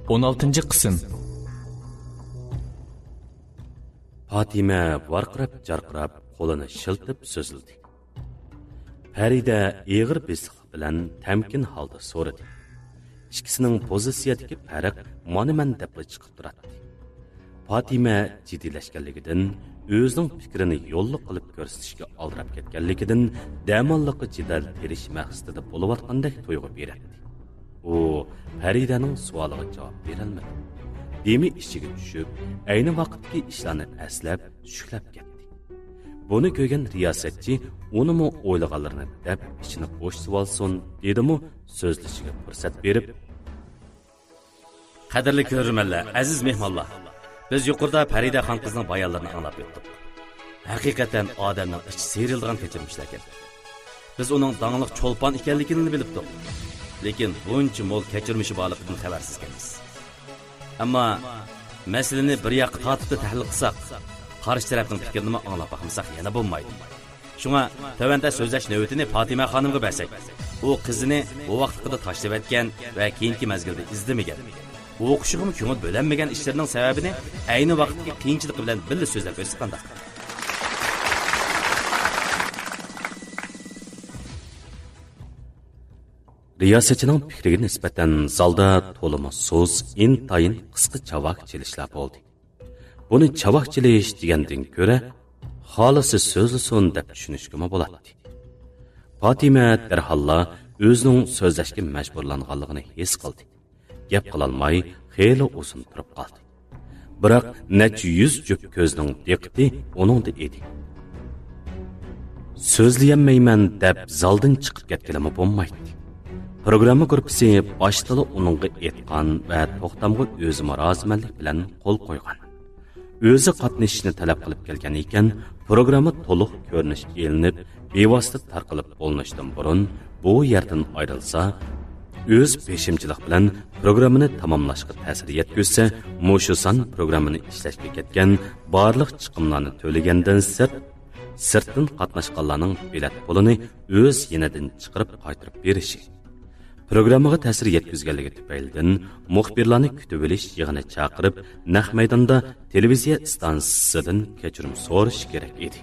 16 qism. Fatima varqirab-jarqirab qo'lini shiltib so'zildi. Farida eg'ir besiq bilan tamkin holda so'radi. İkisining pozitsiyadagi farq monaman deb chiqib turadi. Fatima jiddiylaşganligidan, o'zining fikrini yo'lli qilib ko'rsatishga aldirab ketganligidan damonliqqa jidal terish maqsadida bo'layotgandek tuyg'u beradi. U Faridaning savoliga javob berolmadi. Demi ishiga tushib, ayni vaqtdagi ishlarni aslab, shuklab ketdi. Buni ko'rgan riyosatchi unimi o'ylaganlarini deb ichini bo'shib olsin, dedi-mu, so'zlashiga fursat berib, qadrli ko'rurmanlar, aziz mehmonlar. Biz yuqorida Farida xon qizning bayonlarini anglab o'tdik. Haqiqatan odamning ichi serilgan kechirmishlar ekan. Biz uning dangliq cho'lpon ekanligini bilibdik. Lekin buncha mo'l kechirmishi borligidan xabarsiz ekanmiz. Ammo masalani bir yoqqa tortib tahlil qilsak, qarshi tarafning fikrini anglab baxmasak yana bo'lmaydi. Shunga tavanda so'zlash navbatini Fatima xonimga bersak, u qizini bu vaqtida tashlab etgan va keyingi mezgilda izlamagan. Bu o'qishig'im ko'ngil bo'lanmagan ishlarning sababini ayni vaqtdagi qiyinchilik bilan birga so'zlab bersak qanday? riyosatchining fikriga nisbatan zalda to'limi so'z, intayin qisqa chavoq chelishlar bo'ldi. Buni chavoq chelish degandan ko'ra, xolisi so'zlasin deb tushunishga bo'ladi. Fatima darhalla o'zining so'zlashga majburlanganligini his qildi. Gap qilolmay, xeyli uzun turib qoldi. Biroq necha yuz jup ko'zning diqqati uningda edi. So'zlayolmayman deb zaldan chiqib ketganimi bo'lmaydi. Programma gruppasi boshida uningga aytgan va to'xtamga o'zi rozimanlik bilan qo'l qo'ygan. O'zi qatnashishni talab qilib kelgan ekan, programma to'liq ko'rinish elinib, bevosita tarqalib bo'linishdan burun bu yerdan ayrilsa, o'z peshimchilik bilan programmani tamomlashga ta'sir yetkazsa, mushusan programmani ishlashga ketgan barliq chiqimlarni to'lagandan sirtdan qatnashganlarning bilet pulini o'z yenidan chiqarib qaytarib berishi. Programmaga ta'sir yetkazganligi tufaylidan muxbirlarni kutib olish yig'ini chaqirib, naq maydonda televiziya stansiyasidan kechirim so'rash kerak edi.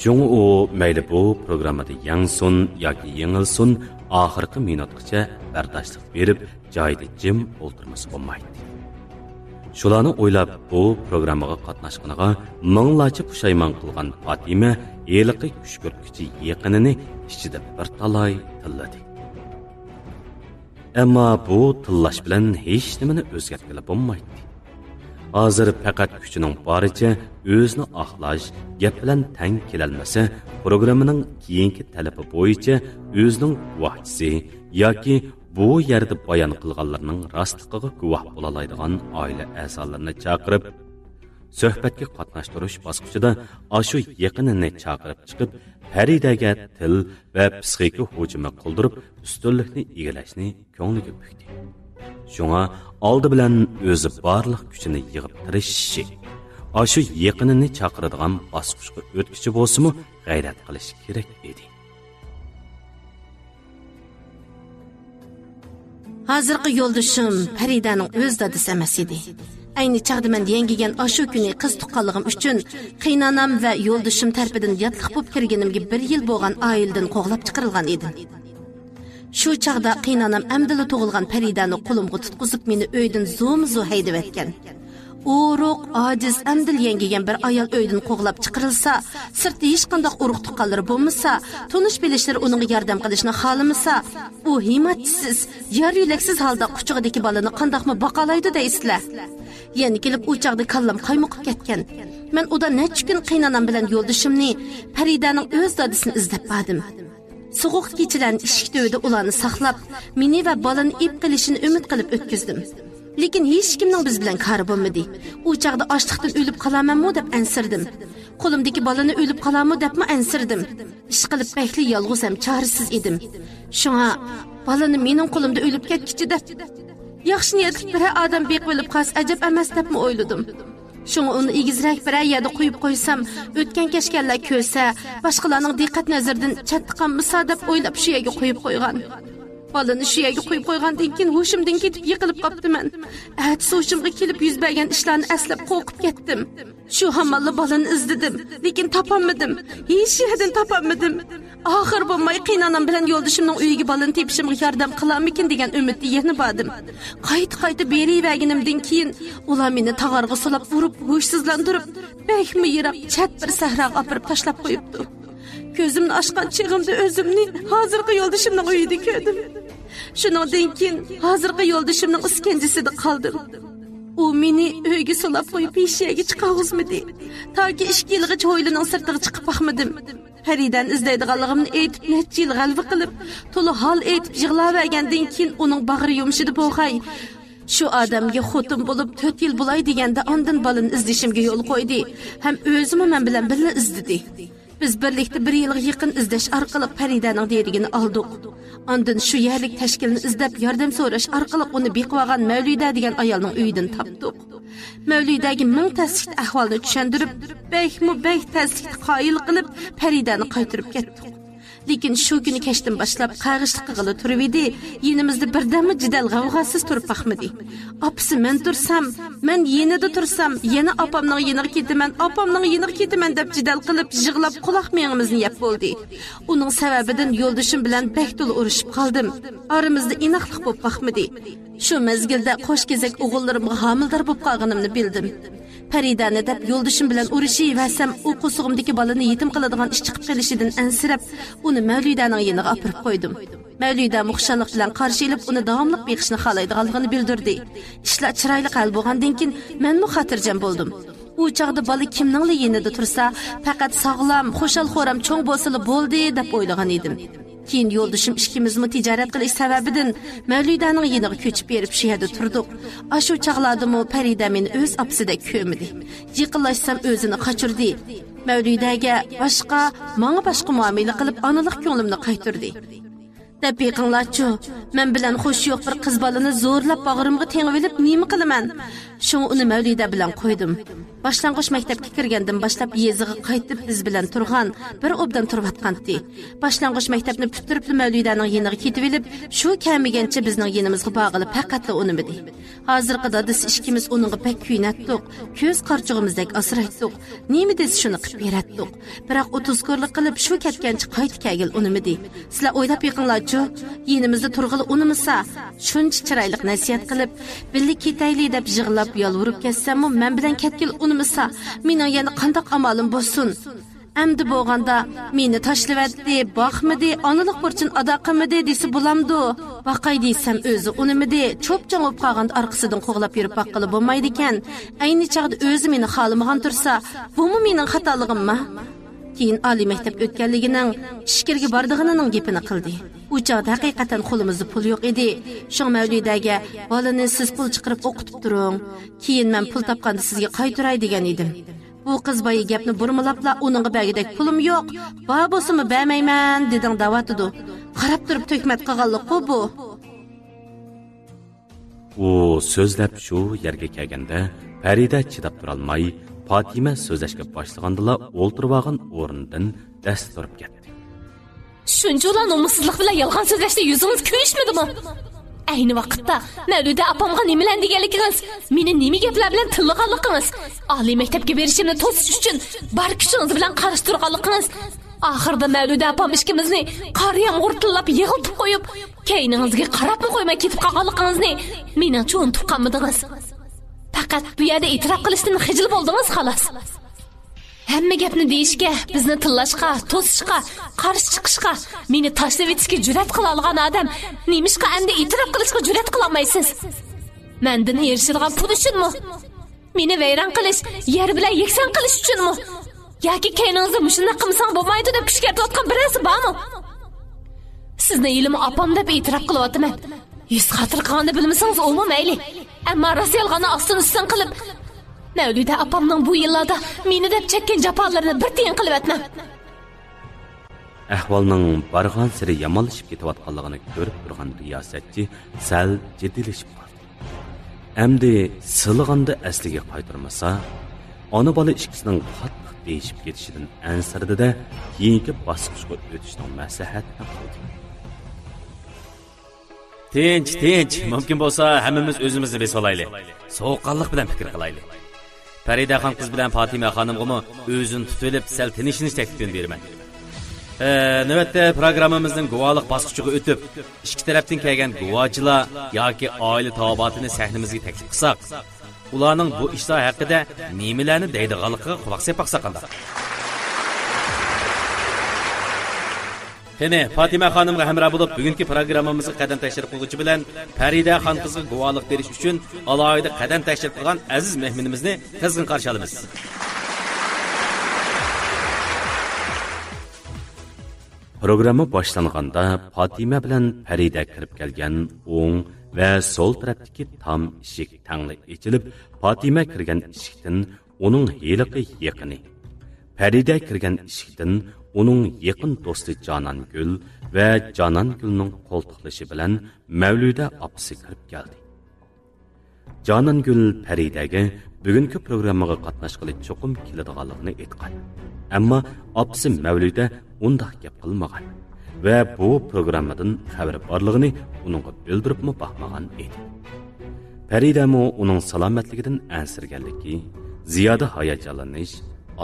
Shunga u mayli bu programmada yangsun yoki yengilsun, oxirgi minutgacha bardoshlik berib, joyida jim o'tirmasa bo'lmaydi. Shularni o'ylab, bu programmaga qatnashganiga minglarcha pushaymon qilgan Fatima eliqi kuch ko'rkichi yaqinini ichida bir talay tilladi. Ammo bu tillash bilan hech nimani o'zgartirib bo'lmaydi. Hozir faqat kuchining boricha o'zini oqlash, gap bilan tang kelolmasa, programmaning keyingi talabi bo'yicha o'zining guvohchisi yoki bu yerda bayon qilganlarning rostligiga guvoh bo'la oladigan oila a'zolarini chaqirib, suhbatga qatnashtirish bosqichida ashu yaqinini chaqirib chiqib, Faridaga til va psixika hujumi qildirib, ustunlikni egallashni ko'ngliga bukdi. Shunga oldi bilan o'zi barliq kuchini yig'ib tirishishi, ashu yaqinini chaqiradigan bosqichga o'tkichi bo'lsa-mu, g'ayrat qilish kerak edi. Hozirgi yo'ldoshim Faridaning o'z dadasi emas edi. Ayni chaqda men yangigan ashu kuni qiz tuqqanligim uchun qiynanam va yo'ldoshim tarafidan yotliq bo'lib kirganimga 1 yil bo'lgan oiladan qo'g'lab chiqarilgan edi. Shu chaqda qiynanam amdili tug'ilgan Faridani qo'limga tutqizib meni uydan zo'm-zo haydab etgan. Uruq, ojiz, amdil yangigan bir ayol uydan qo'g'lab chiqarilsa, sirtda hech qanday uruq tuqqanlari bo'lmasa, tonish bilishlar uning yordam qilishni xohlamasa, u himmatsiz, yar yuraksiz holda quchog'idagi bolani qandoqmi baqalaydi deysizlar. Yani kelib u chaqda kallam qaymoqib ketgan. Men uda necha kun qiynanam bilan yo'ldishimni Faridaning o'z dadisini izlab bordim. So'g'uq kechilan ishik to'yida ularni saqlab, meni va bolani ip qilishini umid qilib o'tkazdim. Lekin hech kimning biz bilan kari bo'lmadi. U chaqda ochliqdan o'lib qolamanmi deb ansirdim. Qo'limdagi bolani o'lib qolarmi debmi ansirdim. Ish qilib bekli yolg'iz ham chorasiz edim. Shunga bolani mening qo'limda o'lib ketkichi deb yaxshi niyatli bir odam bek bo'lib qolsa ajab emas debmi o'yladim. Shunga uni egizrak bir yerda qo'yib qo'ysam, o'tgan kechganlar ko'rsa, boshqalarning diqqat nazaridan chatqanmisa deb o'ylab shu yerga qo'yib qo'ygan. Balını şu yerga qo'yib qo'ygandan keyin hushimdan ketib yiqilib qopdiman. Atsi hushimga kelib yuz bergan ishlarni eslab qo'rqib ketdim. Shu hammalla balani izladim, lekin topolmadim. Hech yerdan topolmadim. Oxir bo'lmay qiynanam bilan yo'ldashimning uyiga balani tepishimga yordam qilarmikin degan umidda yana bordim. Qayta beriverganimdan keyin ular meni tag'arga solab urib, hushsizlantirib, bekmi yiroq chat bir sahroga opirib tashlab qo'yibdi. Ko'zimni ochgan chig'imda o'zimni hozirgi yo'ldashimning uyida ko'rdim. Shuningdan keyin hozirgi yo'ldashimning iskanjasida qoldim. U meni uyga solab qo'yib eshigiga chiqarg'izmadi. Toki 2 yilgacha hovlining sirtiga chiqib baxmadim. Faridan izlaydiganligimni aytib, necha yil g'alva qilib, to'liq hol aytib yig'lavergandan keyin uning bag'ri yumshidi bo'g'ay. Shu odamga xotin bo'lib 4 yil bo'lay deganda ondan balini izlashimga yo'l qo'ydi. Ham o'zim men bilan birga izladi. Biz birlikda 1 yilga yaqin izlash orqali Faridaning derigini oldik. Ondan shu yerlik tashkilni izlab yordam so'rash orqali uni beqib olgan Mavlida degan ayolning uyidan topdik. Mavlidaga ming tasdiq ahvolni tushuntirib, bek tasdiqni qoyil qilib Faridani qaytarib ketdik. Lekin shu kuni kechdan boshlab qarg'ishlik qilib turib edi, yenimizda birdammi jidal g'avg'asiz turib baxmadi. Opsi men tursam, men yenida tursam, yana opamning yeniga ketaman deb jidal qilib yig'lab quloq miyamizni yeb bo'ldi. Uning sababidan yo'ldashim bilan bektul urushib qoldim. Aramizda inoqlik bo'lib baxmadi. Shu mezgilda qo'shkezak o'g'illarimga homildor bo'lib qolganimni bildim. Faridani deb yo'ldashim bilan urishivasam, u qusug'imdagi balani yetim qiladigan ish chiqib kelishidan ansirab, uni Mavlidaning yeniga opirib qo'ydim. Mavlida muxshanlik bilan qarshi olib, uni davomli beqishni xohlaydiganligini bildirdi. Ishlar chiroyli hal bo'lgandan keyin men xotirjam bo'ldim. U chaqda bola kimningli yenida tursa, faqat sog'lom, xushal-xo'ram cho'ng bo'lsa bo'ldi deb o'ylagan edim. Keyin yo'ldashim ikkimizmi tijorat qilish sababidan Mavlidaning yeniga ko'chib berib shu yerda turdik. Ashu chaqladimi Farida meni o'z opsida ko'midi. Yiqilashsam o'zini qochirdi. Mavlidaga menga boshqa muomala qilib onalik ko'nglimni qaytirdi. Deb yiqinglarchu, men bilan xush yo'q bir qiz bolani zo'rlab bag'rimga tengib olib, nima qilaman? Shuni uni Mavlida bilan qo'ydim. Boshlang'ich maktabga kirgandan boshlab yeziga qaytib biz bilan turgan, bir obdan turib-atqandi. Boshlang'ich maktabni bitirib Mavlidaning yeniga ketib olib, shu kamigancha bizning yenimizga bog'ilib faqatla unimidi. Hozirgi dadis ikkimiz uningga pek kuyinatdik, ko'z qarchug'imizdek asraytdik. Nima desa shuni qilib beratdik. Biroq 30 ko'rlik qilib shu ketgancha qaytib kelgil unimidi. Sizlar o'ylab yiqinglarchu, yenimizda turg'ili unimisa, shuncha chiroyli nasihat qilib, birga ketaylik deb yig'lab yolvurib ketsam-mu, men bilan ketgil unimisa, mening yana qandoq amalim bo'lsin? Amdi bo'lganda meni tashlabdi, boqmadi, onalik burchini ado qilmadi desa bo'lamdi. Vaqay desam o'zi unimidi, cho'pchang bo'lib qolganda orqasidan qo'g'lab yurib boqqili bo'lmaydi ekan. Ayni chaqda o'zi meni xolamagan tursa, bumi mening xatoligimmi? Keyin oliy maktab o'tganligining ishkirga bordig'ining gapini qildi. U chaqda haqiqatan qo'limizda pul yo'q edi. Shu Mavlidaga bolani siz pul chiqarib o'qitib turing. Keyin men pul topganda sizga qaytaray degan edim. Bu qiz boyi gapni burmalabla uningga bergidek pulim yo'q. Bor bo'lsa-mi bermayman deding davatidi. Qarab turib to'kmat qilganlik-ku bu. U so'zlab shu yerga kelganda Farida chidab turolmay Fatima so'zlashga boshlagandala o'ltirib olgan o'rnidan dast turib ketdi. Shunchalar nomussizlik bilan yolg'on so'zlashda yuzingiz kuyishmadimi? Ayni vaqtda Mavlida opamga nimalar deganligingiz, meni nima gaplar bilan tilganligingiz, oliy maktabga berishimni to'sish uchun bar kuchingiz bilan qarashtirganligingiz, oxirida Mavlida opam ikkimizni qor yomg'ir tillab yig'iltib qo'yib, keyningizga qarab qo'ymay ketib qolganligingizni meningcha unutib qolmadingiz. Faqat bu yerda e'tirof qilishdan xijil bo'ldingiz xolos. Hamma gapni deyishga, bizni tillashga, to'sishga, qarshi chiqishga, meni tashlab etishga jur'at qila olgan odam nemishqa endi e'tirof qilishga jur'at qila olmaysiz? Mendan erishilgan pul uchunmi? Meni vayron qilish, yer bilan yeksan qilish uchunmi? Yoki keyningizni mushunda qilsang bo'lmaydi deb kuchga tortgan birasi bormi? Sizni ilmi opam deb e'tirof qilyapman. Yuz xatir qilganini bilmasangiz o'lma mayli. Ammo rost yolg'onni ostin-ustin qilib, Mavlida opamning bu yillarda meni deb chekkan jafolarini bir tiyin qilib o'tmam. Ahvolning barg'an siri yomonlashib ketayotganligini ko'rib turgan riyosatchi sal jiddilashib qoldi. Endi silg'anda asliga qaytarmasa, ona bola ikkisining qattiq deyishib ketishidan ansirdida keyingi bosqichga o'tishning maslahatini qildi. Tinch. Mumkin bo'lsa, hammamiz o'zimizni bes olaylik. Sovuqqonlik bilan fikr qilaylik. Faridaxon qiz bilan Fatima xonimga o'zini tutib olib, sal tinchinish taklifini beraman. Navbatda programmamizning guvohlik bosqichiga o'tib, ikki tarafdan kelgan guvohchilar yoki oila taobatini sahnamizga taklif qilsak, ularning bu ishlar haqida nimalarni deydiganligiga quloq sepaqsa qanday? Qani, Fatima xonimga hamroh bo'lib, bugungi programmamizga qadam tashrif qiluvchi bilan Faridaxon qizga guvohlik berish uchun alohida qadam tashrif qilgan aziz mehmonimizni qizg'in qarshi olamiz. Programma boshlanganda Fatima bilan Farida kirib kelgan o'ng va so'l tarafdagi tom eshik tangli ochilib, Fatima kirgan eshikdan uning heliqi yaqini, Farida kirgan eshikdan uning yaqin do'sti Jonangul va Jonangulning qo'ltiqlashi bilan Mavluda opasi kirib keldi. Jonangul Faridaga bugungi programmaga qatnashqili cho'qim keladiganligini aytgan. Ammo opasi Mavluda undaq gap qilmagan va bu programmadan xabar borligini uningga bildiribmi baxmagan edi. Farida mo uning salomatligidan ansirganligi, ziyoda hayajonlanish,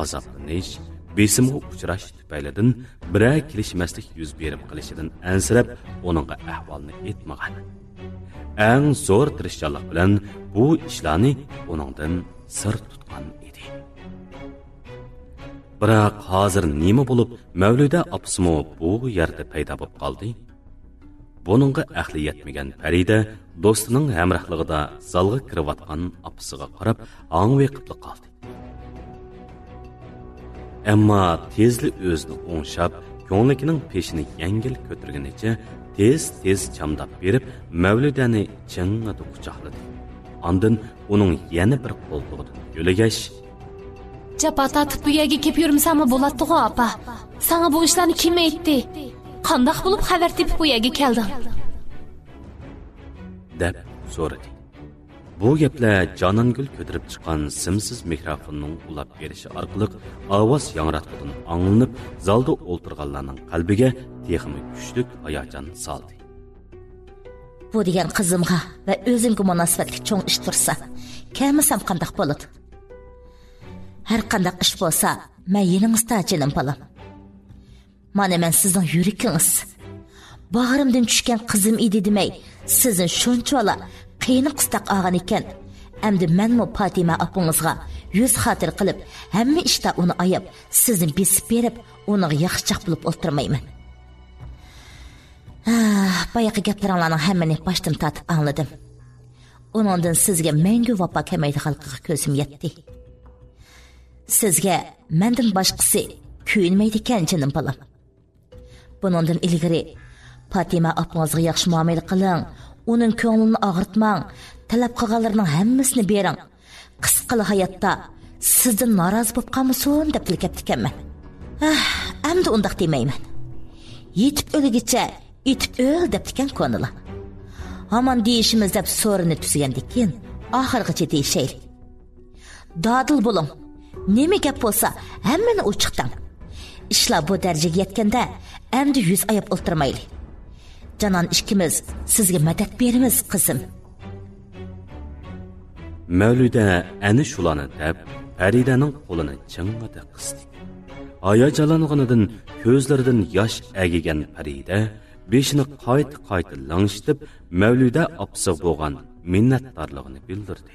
azoblanish, besimga uchrash tufaylidan biror kelishmaslik yuz berib qilishidan ansirab uningga ahvolni aytmagan. Eng zo'r tirishchilik bilan bu ishlarni uningdan sir tutgan edi. Biroq hozir nima bo'lib, Mavluda opsimo bu yerda paydo bo'lib qoldi? Buningga aqli yetmagan Farida do'stining hamrohligida zalga kirayotgan opasiga qarab, ang'veqib qoldi. Ammo tezli o'zini o'ngshab, ko'nglining peshini yengil ko'targanicha tez chamdab berib, Mavludani chingada quchoqladi. Ondan uning yana bir qo'ltig'idan yo'lagash. Chapata bu yerga kelib yurmsam bo'ladi-ku, opa. Sana bu ishlarni kim aytdi? Qandoq bo'lib xabar tepib bu yerga kelding? deb so'radi. Bu gaplar Jonangul ko'tarib chiqqan simsiz mikrofonning ulab berishi orqali ovoz yangratqidan anglanib, zalda o'ltirganlarning qalbiga texmi kuchli hayajon soldi. Bu degan qizimga va o'zimga munosabatli cho'ng ish tursa, kelmasam qandoq bo'ladi? Har qanday ish bo'lsa, men yeningizda jinim balam. Mana men sizning yuragingiz. Bag'rimdan tushgan qizim edi demay, sizning shunchalar qiyin qistaq olgan ekan. Endi menmi Fatima opangizga yuz xotir qilib, hamma ishda uni ayab, sizni besib berib, uni yaxshichaq bo'lib o'ltirmayman. Bayaqi gaplaringlarning hammani boshdan tatib angladim. Uningdan sizga mengu vafo kelmaydiganligiga ko'zim yetdi. Sizga mendan boshqasi kuyinmaydi ekan jinim balam. Buningdan ilgari Fatima opangizga yaxshi muomala qiling, uning ko'nglini og'ritmang, talab qilganlarning hammasini bering. Qisqali hayotda sizdan norozi bo'lib qolmasin deb tilkaptikanman. Endi undaq demayman. Yetib o'ligicha yetib o'l debdikan ko'ngli. Hamon deyishimiz deb so'rini tuzgandan keyin oxirgacha deyishaylik. Dadil bo'ling. Nima gap bo'lsa, hammani ochiqdan. Ishlar bu darajaga yetganda endi yuz ayab o'ltirmaylik. Canan ikkimiz sizga madad beramiz, qizim. Mavluda ana shularni deb Faridaning qo'lini chingada qisdi. Hayajonlanganidan ko'zlaridan yosh agigan Farida beshini qayta langshitib, Mavluda opsi bo'lgan minnatdorligini bildirdi.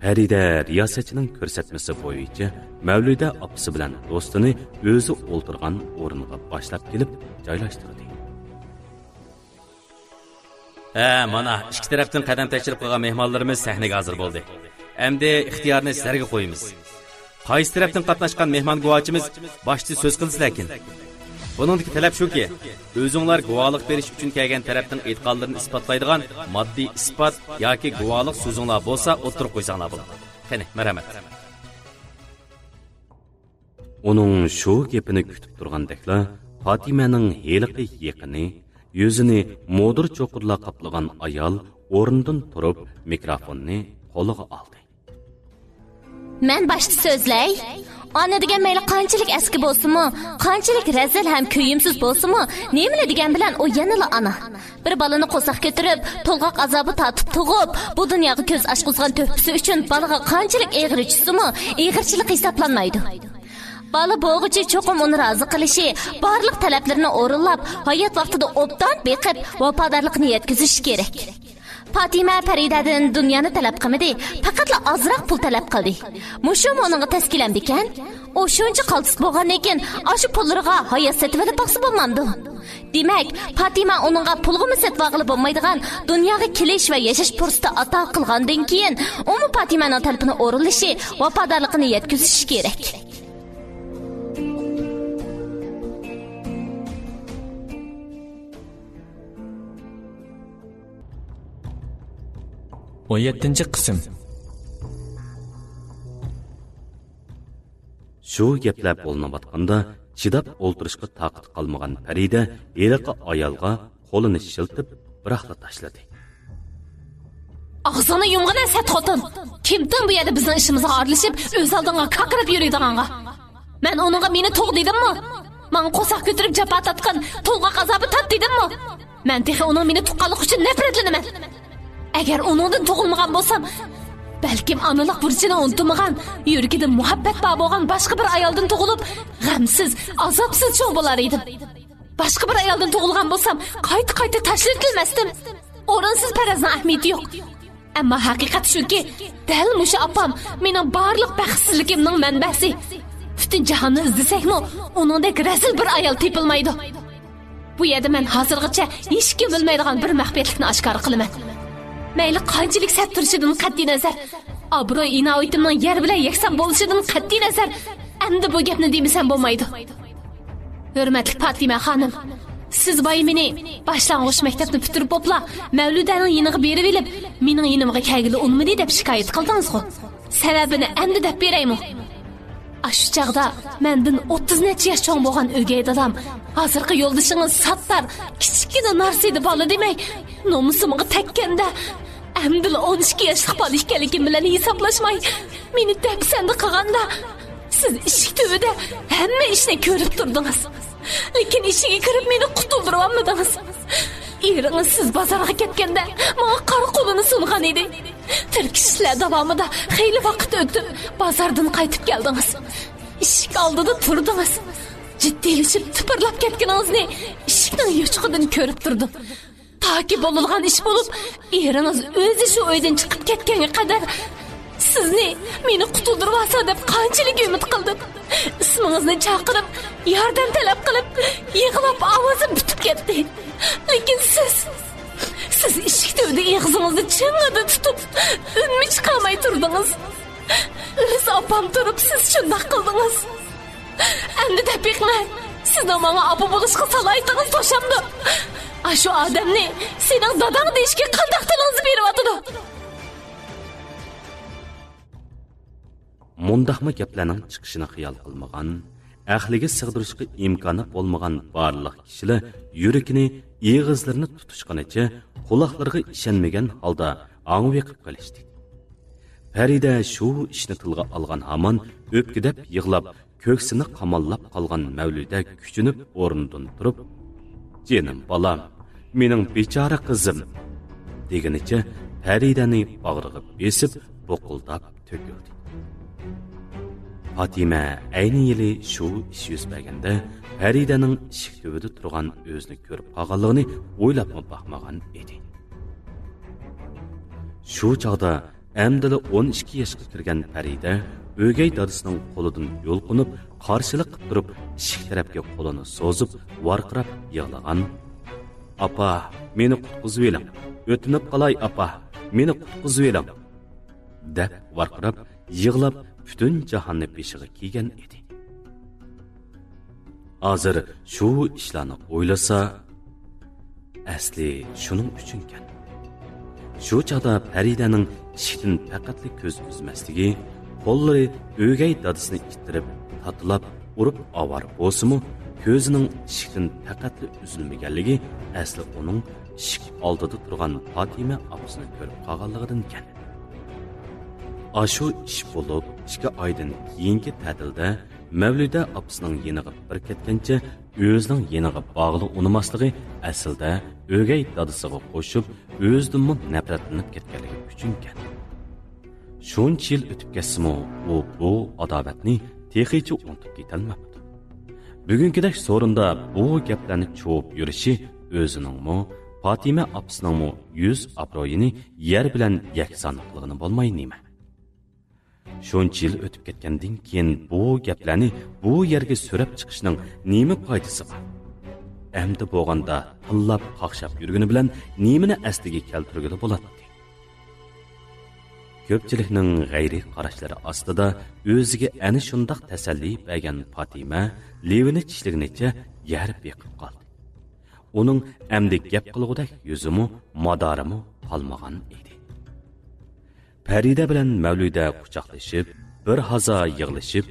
Farida riyosatchining ko'rsatmasi bo'yicha Mavluda opsi bilan do'stini o'zi o'ltirgan o'rniga boshlab kelib joylashtirdi. Mana ikki tarafdan qadam tashrif qilgan mehmonlarimiz sahnaga hozir bo'ldi. Endi ixtiyorni sizlarga qo'yamiz. Qaysi tarafdan qatnashgan mehmon guvohchimiz boshda so'z qilsin lekin. Buningdagi talab shuki, o'zinglar guvohlik berish uchun kelgan tarafdan aytganlarini isbotlaydigan moddiy isbot yoki guvohlik so'zinglar bo'lsa, o'tirib qo'ysanglar bo'ladi. Qani, marhamat. Uning shu gapini kutib turgandekla, Fatimaning heliqi yaqini, yuzini modir cho'qirla qaplagan ayol o'rnidan turib mikrofonni qo'liga oldi. Men boshda so'zlay. Ana degan mayli qanchalik eski bo'lsa-mu, qanchalik razil ham kuyimsiz bo'lsa-mu, nima degan bilan o yanala ana. Bir balani qo'saq ko'tarib, to'lg'oq azobi tatib tug'ib, bu dunyoga ko'z ochqizgan to'pisi uchun balaga qanchalik eg'ir ichsa-mu, eg'irchilik hisoblanmaydi. Bala bo'g'ichi cho'qim uni rozi qilishi, barliq talablarini o'rinlab, hayot vaqtida obdan beqib vafodorlikni yetkazish kerak. Fatima Faridadan dunyoni talab qilmadi, faqatla ozroq pul talab qildi. Mushum onunga tashkilandi ekan. O shuncha qaltis bo'lgan ekan, o'sha pullariga hayot setib olib boqsa bo'lmamdi. Demak, Fatima onunga pulg'imi setib olib bo'lmaydigan dunyoga kelish va yashash fursati ato qilgandan keyin, uni Fatimaning talabini o'rinlashi, vafodorlikni yetkazish kerak. O 7-ci qism. Shu gaplar bo'linayotganda chidab o'ltirishga taqat qolmagan Farida eliqi ayolga qo'lini shiltib biraqla tashladi. Og'zini yumg'in sat xotin. Kimdan bu yerda bizning ishimizga aralashib, o'z oldinga qaqirib yuradiganga? Men uningga meni to'q dedimmi? Men qo'saq ko'tarib jafo tatgan, to'lg'oq azobi tat dedimmi? Men texi uning meni tuqqanlik uchun nafratlanaman. Agar uningdan tug'ilmagan bo'lsam, balkim onalik burchini unutmagan, yuragida muhabbat bor bo'lgan boshqa bir ayoldan tug'ilib, g'amsiz, azobsiz cho'ng bo'lar edim. Boshqa bir ayoldan tug'ilgan bo'lsam, qayta tashlatilmasdim. O'rinsiz parazning ahamiyati yo'q. Ammo haqiqat shuki, dal musha opam mening barliq baxtsizligimning manbasi. Butun jahonni izlasakmi, uningdek razil bir ayol topilmaydi. Bu yerda men hozirgacha hech kim bilmaydigan bir maxfiyatlikni oshkor qilaman. Mayli qanchalik sat turishidan qat'iy nazar, obro'y inoyatimning yer bilan yakson bo'lishidan qat'iy nazar, endi bu gapni demasam bo'lmaydi. Hurmatli Fatima xonim, siz boy meni boshlang'ich maktabni bitirib bo'pla, Mavludaning yiniga berib elib, mening yinimga kelgili unmadi deb shikoyat qildingiz-ku. Sababini endi deb beraymi? Shu chaqda mendan 30 necha yosh cho'ng bo'lgan o'gay dadam, hozirgi yo'ldoshingiz Sattar kichkina narsida bola demay, nomusimga tekkanda Amdil 12 yoshlik bola ekanligim bilan hisoblashmay, meni depsanda qilganda siz eshik tubida hamma ishni ko'rib turdingiz. Lekin ishiga kirib meni qutuldirib olmadingiz. Eringiz siz bozorga ketganda menga qora qo'lini sungan edi. Tirkishlar davomida xeyli vaqt o'tib, bozordan qaytib keldingiz. Eshik oldida turdingiz. Jiddiylashib tipirlab ketganingizni eshikning yo'chqidan ko'rib turdim. Toki bo'lgan ish bo'lib, eringiz o'zi shu uydan chiqib ketganga qadar sizni meni qutuldirib olsa deb qanchalik umid qildim. Ismingizni chaqirib, yordam talab qilib, yig'lab ovozim bitib ketdi. Lekin siz eshik tubida og'zingizni ching'ida tutib, unmi chiqarmay turdingiz. O'z opam turib siz shunday qildingiz. Endi tapiqman, sizning menga opa bo'lishga salohiyatiniz to'shamdi. Shu odamni sening dadang deyishga qanday tilingiz beryapti? Mundaqma gaplarning chiqishini xiyol qilmagan, ahliga sig'dirishga imkoni bo'lmagan barliq kishilar yurakini, og'izlarini tutishganicha quloqlariga ishonmagan holda angib yiqib qolishdi. Farida shu ishni tilga olgan hamon o'pkidab yig'lab, ko'ksini qamallab qolgan Mavluda kuchinib o'rnidan turib, "Jenim bolam, mening bechora qizim" deganicha Faridani bag'riga besib, bo'qildab to'kildi. Fatima ayni yili shu ish yuz berganda Faridaning eshik tubida turgan o'zini ko'rib qolganligini o'ylabmi baxmagan edi. Shu chaqda amdili 12 yoshga kirgan Farida o'gay dadasining qo'lidan yo'lqinib, qarshilik qilib turib, eshik tarafga qo'lini so'zib, varqirab yig'lagan. "Apa, meni qutqizib eling. O'tinib qolay, apa, meni qutqizib eling" deb varqirab, yig'lab butun jahonni peshiga kiygan edi. Hozir shu ishlarni o'ylasa, asli shuning uchunkan. Shu chaqda Faridaning ishdan faqatli ko'z uzmasligi, qo'llari o'gay dadasini ittirib, tatlab, urib avar bo'lsa-mu, ko'zining ishdan faqatli uzilmaganligi asli uning ishik oldida turgan Fatima opasini ko'rib qolganligidan ekan. Aşu iş bo'lib, 2 oydan keyingi ta'tilda Mavluda opasining yeniga bir ketgancha o'zining yeniga bog'liq unmasligi aslida o'gay dadasiga qo'shib, o'zidan nafratlanib ketganligi uchunkan. Shuncha yil o'tib ketsa-mu, u bu adovatni texicha unutib ketolmabdi. Bugünkidek sorunda bu gaplarni cho'p yurishi o'ziningmi, Fatima opasining yuz obro'yini yer bilan yaksonliqligini bo'lmaynimi? Shuncha yil o'tib ketgandan keyin bu gaplarni bu yerga so'rab chiqishning nima foydasi bor? Endi bo'lganda tillab qaqshab yurgani bilan nimani asliga keltirgili bo'ladi? Ko'pchilikning g'ayri qarashlari ostida o'ziga ana shundoq tasalli bergan Fatima levini tishliginicha yarib yiqib qoldi. Uning endi gap qilgudek yuzimi, madorimi qolmagan edi. Farida bilan Mavluda quchoqlashib, bir hazo yig'lashib,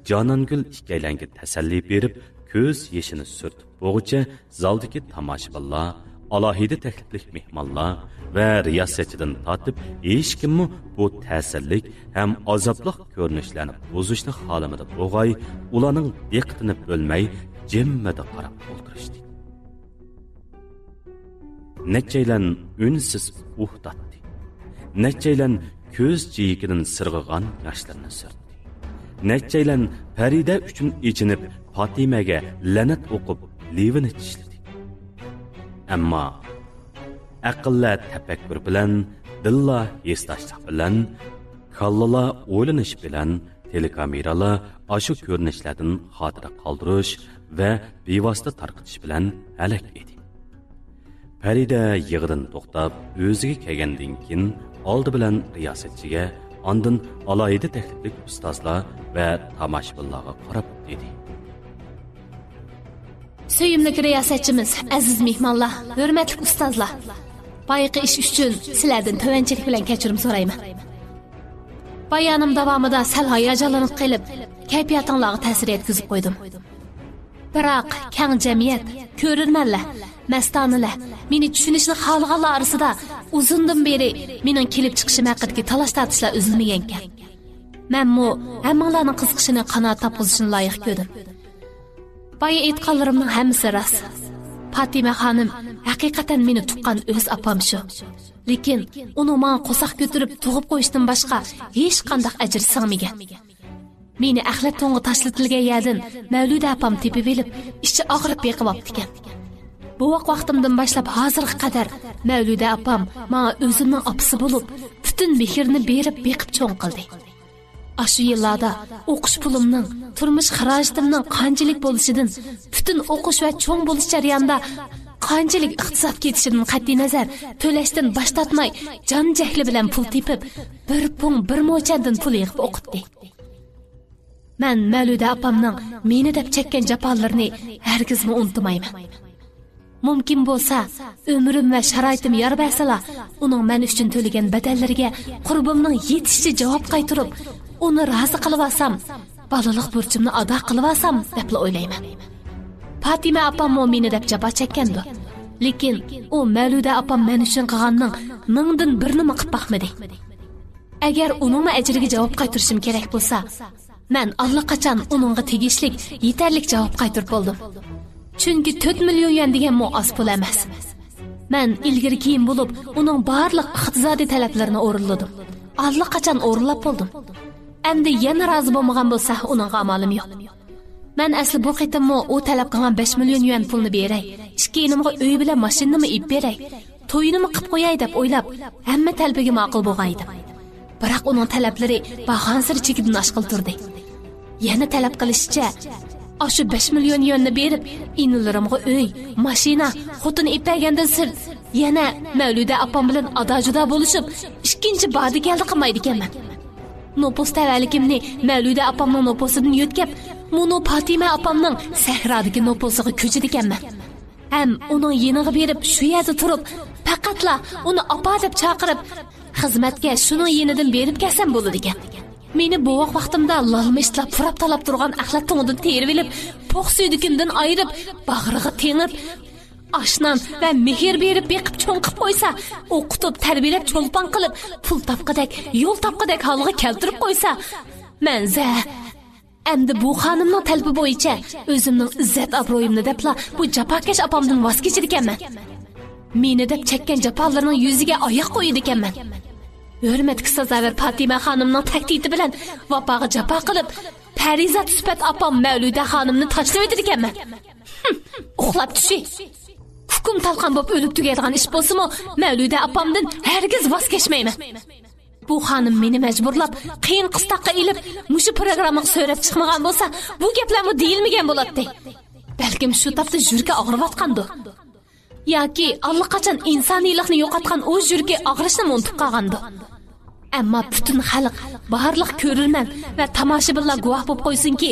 Jonongul ikkilanga tasalli berib, ko'z yeshini surtib bo'g'icha zaldagi tomoshabinlar, alohida takliflik mehmonlar va riyosatchidan tortib, hech kimmi bu ta'sirlik ham azobli ko'rinishlarni buzishni xohlamadi bo'g'ay, ularning diqqatini bo'lmay jimmada qarab o'tirishdi. Neçeylen ünsiz uhdatdi. Neçeylen köz ciyikidan sırgıgan yaşlarını sürtdi. Neçeylen Farida üçün içinip Fatimaga lanet okup levini tişledi. Amma aqlla tafakkur bilan, dilla esdashlik bilan, kallala o'ylanish bilan telekameralar ashu ko'rinishlardan xotira qoldirish va bevosita tarqitish bilan halak edi. Farida yig'idan to'xtab, o'ziga kelgandan keyin oldi bilan riyosatchiga, ondan alohida takliflik ustozlar va tomoshabinlarga qarab dedi. Söyümlü riyasatchimiz, aziz mehmonlar, hurmatli ustozlar. Bayqi ish uchun sizlardan tovanchilik bilan kechirim so'rayman. Bayonim davomida sal hayajonlanib qolib, kayfiyatingizga ta'sir etkizib qo'ydim. Biroq keng jamiyat, ko'rinmanlar, mastonalar meni tushunishni xohlaganlar orasida uzundan beri mening kelib chiqishim haqidagi talash-tortishlar uzilmagan ekan. Menmo hammalarning qiziqishini qanoat topqizishni loyiq ko'rdim. Baya aytganlarimning hammasi rost. Fatima xonim haqiqatan meni tuqqan o'z opam shu. Lekin uni menga qo'saq ko'tirib tug'ib qo'yishdan boshqa hech qanday ajr singmagan. Meni axlat to'nga tashlatilgan yerdan Mavluda opam tepib elib, ichi og'rib yiqibdi ekan. Bu vaqtimdan boshlab hozirga qadar Mavluda opam menga o'zimning opasi bo'lib, butun mehrni berib beqib cho'ng qildi. Aşı yıllarda o'qish pulimning, turmush xarajatimning qanchalik bo'lishidan, butun o'qish va cho'ng bo'lish jarayonida qanchalik iqtisod ketishidan qat'iy nazar to'lashdan bosh tortmay, jon jahli bilan pul tepib, bir pung bir mo'chandan pul yig'ib o'qitdi. Men Mavluda opamning meni deb chekkan jafolarini hargizmi unutmayman. Mumkin bo'lsa, umrim va sharoitim yor bersalar, uning men uchun to'lagan badallariga qurbimning yetishicha javob qaytarib, uni rozi qilib olsam, balaliq burchimni ado qilib olsam deb o'ylayman. Fatima opam meni deb jabo chekkandi. Lekin u Mavluda opam men uchun qilganning mingdan birini qilib baxmadi. Agar uning ajriga javob qaytarishim kerak bo'lsa, men allaqachon uningga tegishlik yetarlik javob qaytarib bo'ldim. Chunki 4 million yuan degan oz pul emas. Men ilgari keyin bo'lib, uning barliq iqtisodiy talablarini o'rinladim. Allaqachon o'rinlab bo'ldim. Endi yana rozi bo'lmagan bo'lsa, uning amalim yo'q. Men asli bu qitimmo u talab qilgan 5 million yuan pulni beray. Ishkeenimga uy bilan mashinamni ib beray. To'yinimni qilib qo'yay deb o'ylab, hamma talbiga ma'qul bo'lgan edim. Biroq uning talablari bahonansir chekidan oshqil turdi. Yana talab qilishicha, Aşı 5 milyon yuanni berib, inilarimga uy, mashina, xotin ipagandan sirt, yana Mavluda opam bilan ado-judo bo'lishib, ikkinchi badi keldi qilmaydi ekanman. Nopos tavallikimni Mavluda opamning noposidan yo'tkab, mono Fatima opamning sahrodagi noposiga ko'chidi ekanman. Ham uning yeniga berib, shu yerda turib, faqatla uni opa deb chaqirib, xizmatga shuning yenidan berib kelsam bo'ladi ekan. Meni bu vaqtimda lalmishlar purab talab turgan axlat to'ngidan terib elib, poq suydikimdan ayirib, bag'riga tengib, Ashnan va mehr berib beqib cho'nqib qo'ysa, o'qitib, tarbiyalab, cho'lpon qilib, pul topqidek, yo'l topqidek holiga keltirib qo'ysa, manza endi bu xonimning talbi bo'yicha o'zimning izzat obro'yimni debla bu jafokash opamdan voz kechir ekanman. Meni deb chekkan jafolarning yuziga oyoq qo'ydi ekanman. Hurmatga sazovor Fatima xonimning tahdidi bilan vafoga jafo qilib, Parizat sifat opam Mavluda xonimni tashlab ekanman. Uxlab tushi. Hukum talqon bo'lib o'lib tugaydigan ish bo'lsa-mu, Mavluda opamdan hargiz voz kechmayman. Bu xonim meni majburlab, qiyin qistoqqa ilib, mushu programmaga so'rab chiqmagan bo'lsa, bu gaplarni deyilmagan bo'ladi. Balkim shu topda yuragi og'riyotgandi. Yoki allaqachon insoniylikni yo'qotgan o yuragi og'rishni unutib qolgandi. Ammo butun xalq, barliq ko'rilman va tomoshabinlar guvoh bo'lib qo'ysinki,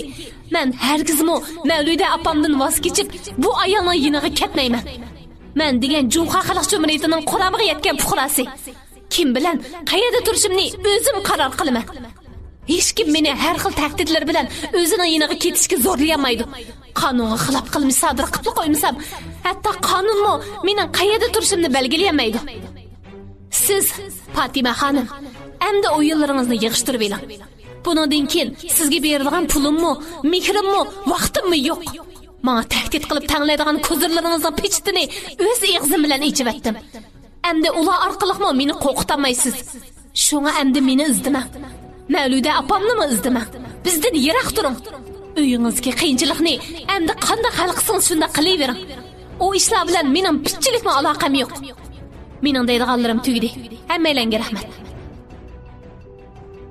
men hargizmi Mavluda opamdan voz kechib, bu ayolning yiniga ketmayman. Men degan Junxo xalq jumhuriyatining quramiga yetgan fuqarosi. Kim bilan qayerda turishimni o'zim qaror qilaman. Hech kim meni har xil tahdidlar bilan o'zining yiniga ketishga zo'rlamaydi. Qonunga xilof qilmish sodir qilib qo'ymsam, hatto qonunmi mening qayerda turishimni belgilamaydi. Siz Fatima xonim, endi o'yinlaringizni yig'ishtirib oling. Bundan keyin sizga berilgan pulimmi, mehrimmi, vaqtimmi yo'q. Menga tahdid qilib tanglaydigan ko'zlaringizning pechitini o'z eg'zim bilan ichib etdim. Endi ular orqaliqmi meni qo'rqitamaysiz. Shunga endi meni izdima. Mavluda opamni izdima. Bizdan yiroq turing. Uyingizga qiyinchilikni endi qanday hal qilsangiz shunda qilavering. O ishlar bilan mening pichchilikma aloqam yo'q. Mening deydiganlarim tugdi. Hammalarga rahmat.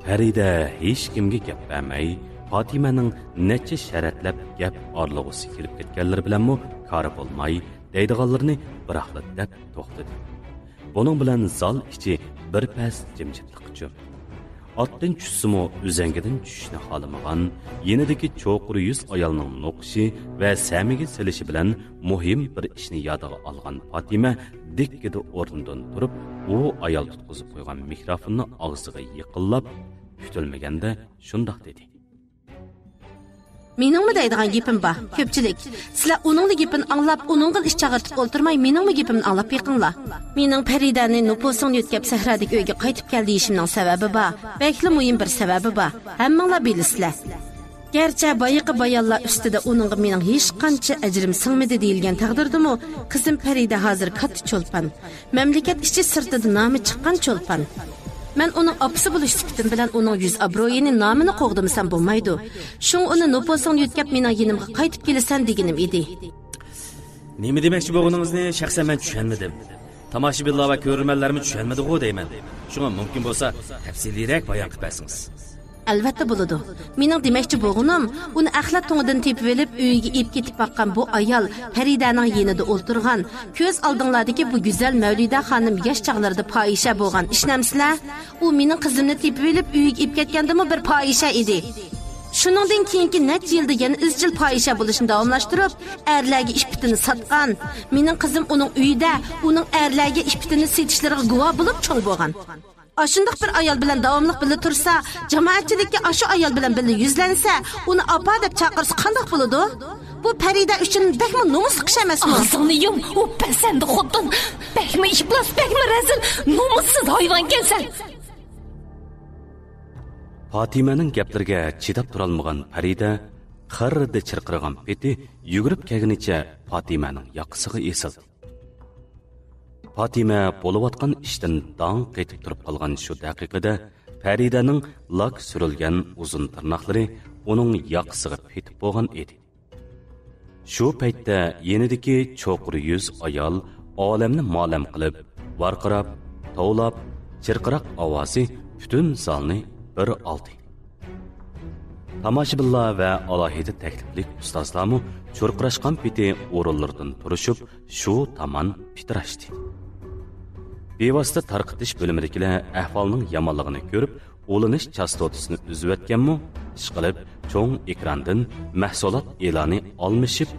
Farida hech kimga gap bermay, Fatimaning necha sharatlab gap orlig'usi kelib ketganlari bilanmi kori bo'lmay, deydiganlarini biroqla deb to'xtadi. Buning bilan zal ichi bir pas jimjitlik cho'mdi. Otdan tushsimi uzangidan tushishni xolamagan, yenidagi cho'qur yuz ayolning noqishi va samiga silishi bilan muhim bir ishni yodiga olgan Fatima dikkida o'rnidan turib, u ayol tutqizib qo'ygan mikrofonni og'ziga yiqillab, kutilmaganda shundoq dedi. Meningmi deydigan gapim bor. Ko'pchilik sizlar uningni gapini anglab, uningga ish chaqirtib o'ltirmay, meningmi gapimni anglab yiqinglar. Mening Faridani nupusini yo'tkab sahradagi uyga qaytib keldi ishimning sababi bor. Bekli muhim bir sababi bor. Hammanglar bilasizlar. Gerçi bayıqı bayanlar ustida uningga mening hech qancha ajrim singmadi deyilgan taqdirdimi, qizim Farida hozir katta cho'lpan. Mamlakat ichi sirtida nomi chiqqan cho'lpan. Men onun apisi bo'lish sifatim bilan uning yuz obro'yini nomini qo'g'dimisam bo'lmaydi. Shung uni nupusini yo'tkab mening yinimga qaytib kelasan deganim edi. Nima demoqchi bo'lganingizni shaxsan men tushunmadim. Tomoshabinlar va ko'rmanlarmi tushunmadi-ku deyman. Shunga mumkin bo'lsa, tafsiliyroq bayon qilasiz. Albatta bo'ladi. Mening demoqchi bo'lganim, uni axlat to'ngidan tepib olib, uyiga ib ketib baqqan bu ayol Faridaning yenida o'ltirgan, ko'z oldinglardagi bu go'zal Mavluda xonim yosh chaqlarida fohisha bo'lgan ishnamsizlar? U mening qizimni tepib olib, uyiga ib ketgandimi bir fohisha edi. Shuningdan keyingi necha yilda yana izchil fohisha bo'lishini davomlashtirib, erlarga ishpitini sotgan. Mening qizim uning uyida, uning erlarga ishpitini setishlariga guvoh bo'lib cho'ng bo'lgan. Aşındaq bir ayol bilan davomliq birga tursa, jamoatchilikka aşu ayol bilan birga yuzlansa, uni opa deb chaqirsa qanday bo'ladi? Bu Farida uchun bekmi nomusli ish emasmi? Ağzını yum, o pasanda xotin. Bekmi iflos, bekmi rezil, nomussiz hayvonkan sen. Fatimaning gaplariga chidab turolmagan Farida xirrida chirqirgan peti yugurib kelganicha Fatimaning yoqasiga esildi. Fatima bo'layotgan ishdan dong qetib turib qolgan shu daqiqada Faridaning lak surilgan uzun tirnoqlari uning yoqasiga petib bo'lgan edi. Shu paytda yenidagi cho'qur yuz ayol olamni ma'lum qilib, varqirab, tovlab, chirqiroq ovozi butun zalni bir oldi. Tomoshabinlar va alohida takliflik ustozlarmi cho'rqirashgan peti o'rinlaridan turishib, shu tomon pitirashdi. Bevosita tarqitish bo'limidagilar ahvolning yomonligini ko'rib, o'linish chastotasini uzib o'tganmi, ishqilib cho'ng ekrandan mahsulot e'loni almashib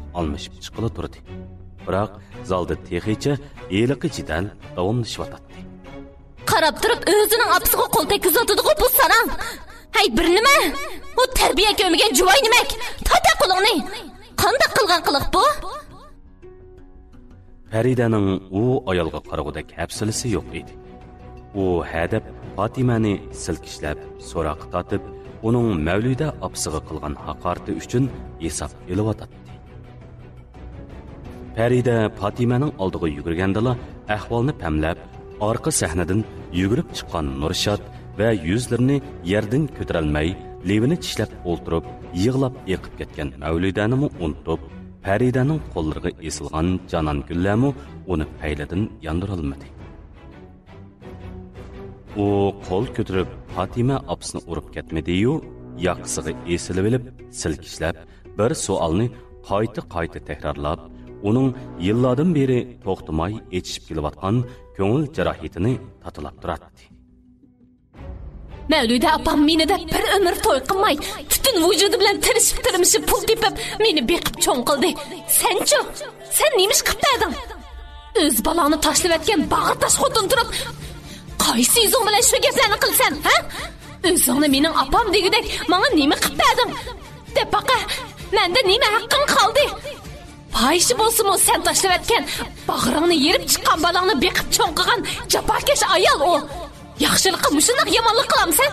chiqila turdi. Biroq zalda texicha eliqi jidal davomlashyapti. Qarab turib o'zining opisiga qo'l tekkizotdi-ku bu sarang. Hay bir nima? U tarbiya ko'rmagan juvoy nimak? Tata qo'lingni. Qanday qilgan qiliq bu? Faridaning u ayolga qaragudek hafsalasi yo'q edi. U hadab Fatimani silkishlab, so'roq tortib, uning Mavluda opasiga qilgan haqorati uchun hisob elayotdi. Farida Fatimaning oldiga yugurgandala ahvolni pamlab, orqa sahnadan yugurib chiqqan Nurshad va yuzlarini yerdan ko'tarolmay, levini tishlab o'ltirib, yig'lab eqib ketgan Mavludani unutib, Faridaning qo'llariga esilgan Canan Gullarmu uni payladan yondirolmadi. U qo'l ko'tarib Fatima opasini urib ketmadi-yu, yoqasiga esilib olib, silkishlab, bir savolni qayta takrorlab, uning yillardan beri to'xtamay etishib kelayotgan ko'ngil jarohatini tatılab turardi. Mavluda opam meni deb bir umr to'y qilmay, butun vujudi bilan tirishib pul tepib, meni beqib cho'ng qildi. Sen-chi? Sen nima ish qilmading? O'z baloni tashlab etgan bag'ir tash xotin turib, qaysi yuzing bilan shu gaplarni qilsan, ha? O'zingni mening opam degidek, menga nima qilmading? Deb baqa, menda nima haqqim qoldi? Payshi bo'lsa-mu sen tashlab etgan, bag'ringni yerib chiqqan baloni beqib cho'ng qilgan jafokash ayol o. Yaxshilikqa mushunaq yomonlik qilamsan?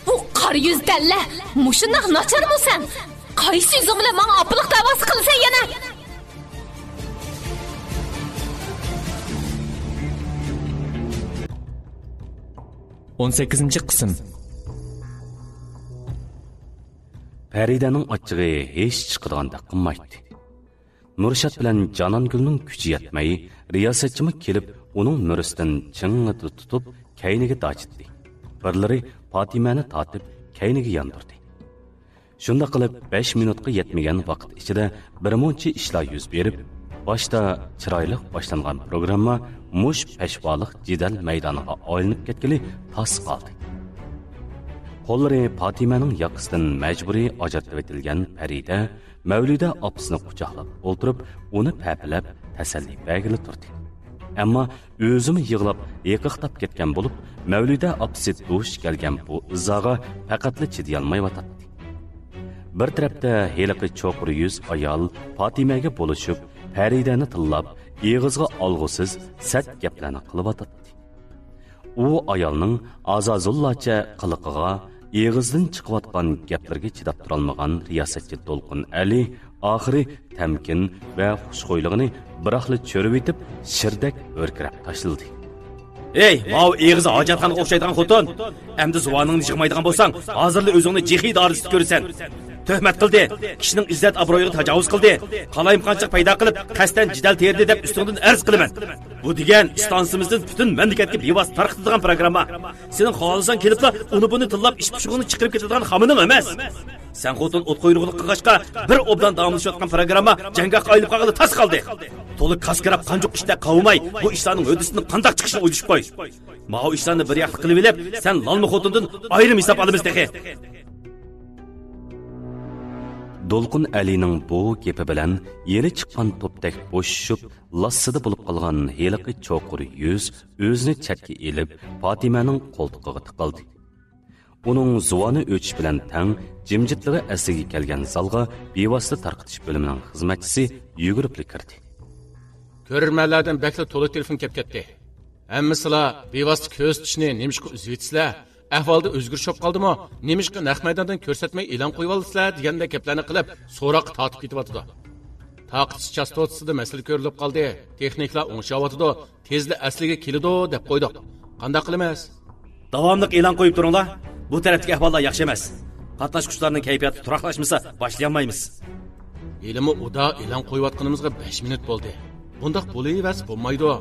Bu qor yuz dalla, mushunaq nacharmisan? Qaysi yuzing bilan menga opiliq da'vosi qilsan yana? On 8 qism. Faridaning ochig'i hech chiqadigan qilmaydi. Nurshad bilan Canangulning kuchi yetmay, riyosatchimi kelib, uning murisidan ching'i tutib, kayniga dachitdi. Birlari Fatimani tortib, kayniga yondirdi. Shunda qilib 5 minutga yetmagan vaqt ichida birmuncha ishlar yuz berib, boshda chiroyli boshlangan programma mush peshvoliq jidal maydoniga aylanib ketgili tas qoldi. Qo'llari Fatimaning yoqasidan majburiy ajratib etilgan Farida Mavluda opasini quchoqlab o'ltirib, uni papilab tasalli bergili turdi. Ammo o'zimi yig'lab, yiqiqtab ketgan bo'lib, Mavluda opasi dush kelgan bu izoga faqatli chidayolmayotdi. Bir tarafda heliqi cho'qur yuz ayol Fatimaga bo'lishib, Faridani tillab, eg'izga olg'usiz sat gaplarni qilyotdi. U ayolning azazullacha qiliqiga, eg'izdan chiqayotgan gaplarga chidab turolmagan riyosatchi To'lqin Ali oxiri tamkin va xushxo'yligini biroqli cho'rib etib, shirdak o'rkirab tashladi. Ey, mau eg'izi hojatxonaga o'xshaydigan xotin, endi zuvaningni chiqmaydigan bo'lsang, hozirli o'zingni jihid orisi ko'rsan. Töhmet qildi, kishining izzat obro'yiga tajovuz qildi, qalayim qanchaq paydo qilib, qasdan jidal terdi deb ustingdan arz qilaman. Bu degan istansimizdan butun mamlakatga bevosita tarqatadigan programma. Sening xohlasan kelibla, uni buni tillab ish pushug'ini chiqarib ketadigan xamining emas. Sen xotin o't qo'yrug'ini qilg'achqa bir obdan davomlashayotgan programma jangga qayilib qolganda tas qoldi. To'liq qasqirab qanjoq ishda qavmay, bu ishlarning hodisini qandoq chiqishini o'ylashib qo'y. Ma'u ishlarni bir yoqli qilib elib, sen lalmi xotindan ayrim hisob olamiz dexe. To'lqin Alining bu gapi bilan yeri chiqqan to'pdak bo'shishib, lassida bo'lib qolgan heliqi cho'qur yuz o'zini chatga elib, Fatimaning qo'ltiqiga tiqildi. Uning zuvoni o'chish bilan tang jimjitligi asliga kelgan zalga bevosita tarqitish bo'limining xizmatchisi yugurib kirdi. Ko'rmanlardan bakla to'la telefon kelib ketdi. Hammasila bevosita ko'z tishni nimishqa uzvetsizlar. Ahvolda o'zgarish qoldimi? Nemishqa naq maydondan ko'rsatmay e'lon qo'yib oldinglar deganda gaplarni qilib, so'roq tortib ketyapti. Taqtish chastotasida masala ko'rilib qoldi. Texniklar o'ngshyapti. Tezli asliga keladi deb qo'ydik. Qanday qilamiz? Davomli e'lon qo'yib turinglar. Bu tarafdagi ahvollar yaxshi emas. Qatnashuvchilarning kayfiyati turaqlashmasa, boshlamaymiz. Elimi uda e'lon qo'yayotganimizga 5 minut bo'ldi. Bundaq bo'laveras bo'lmaydi.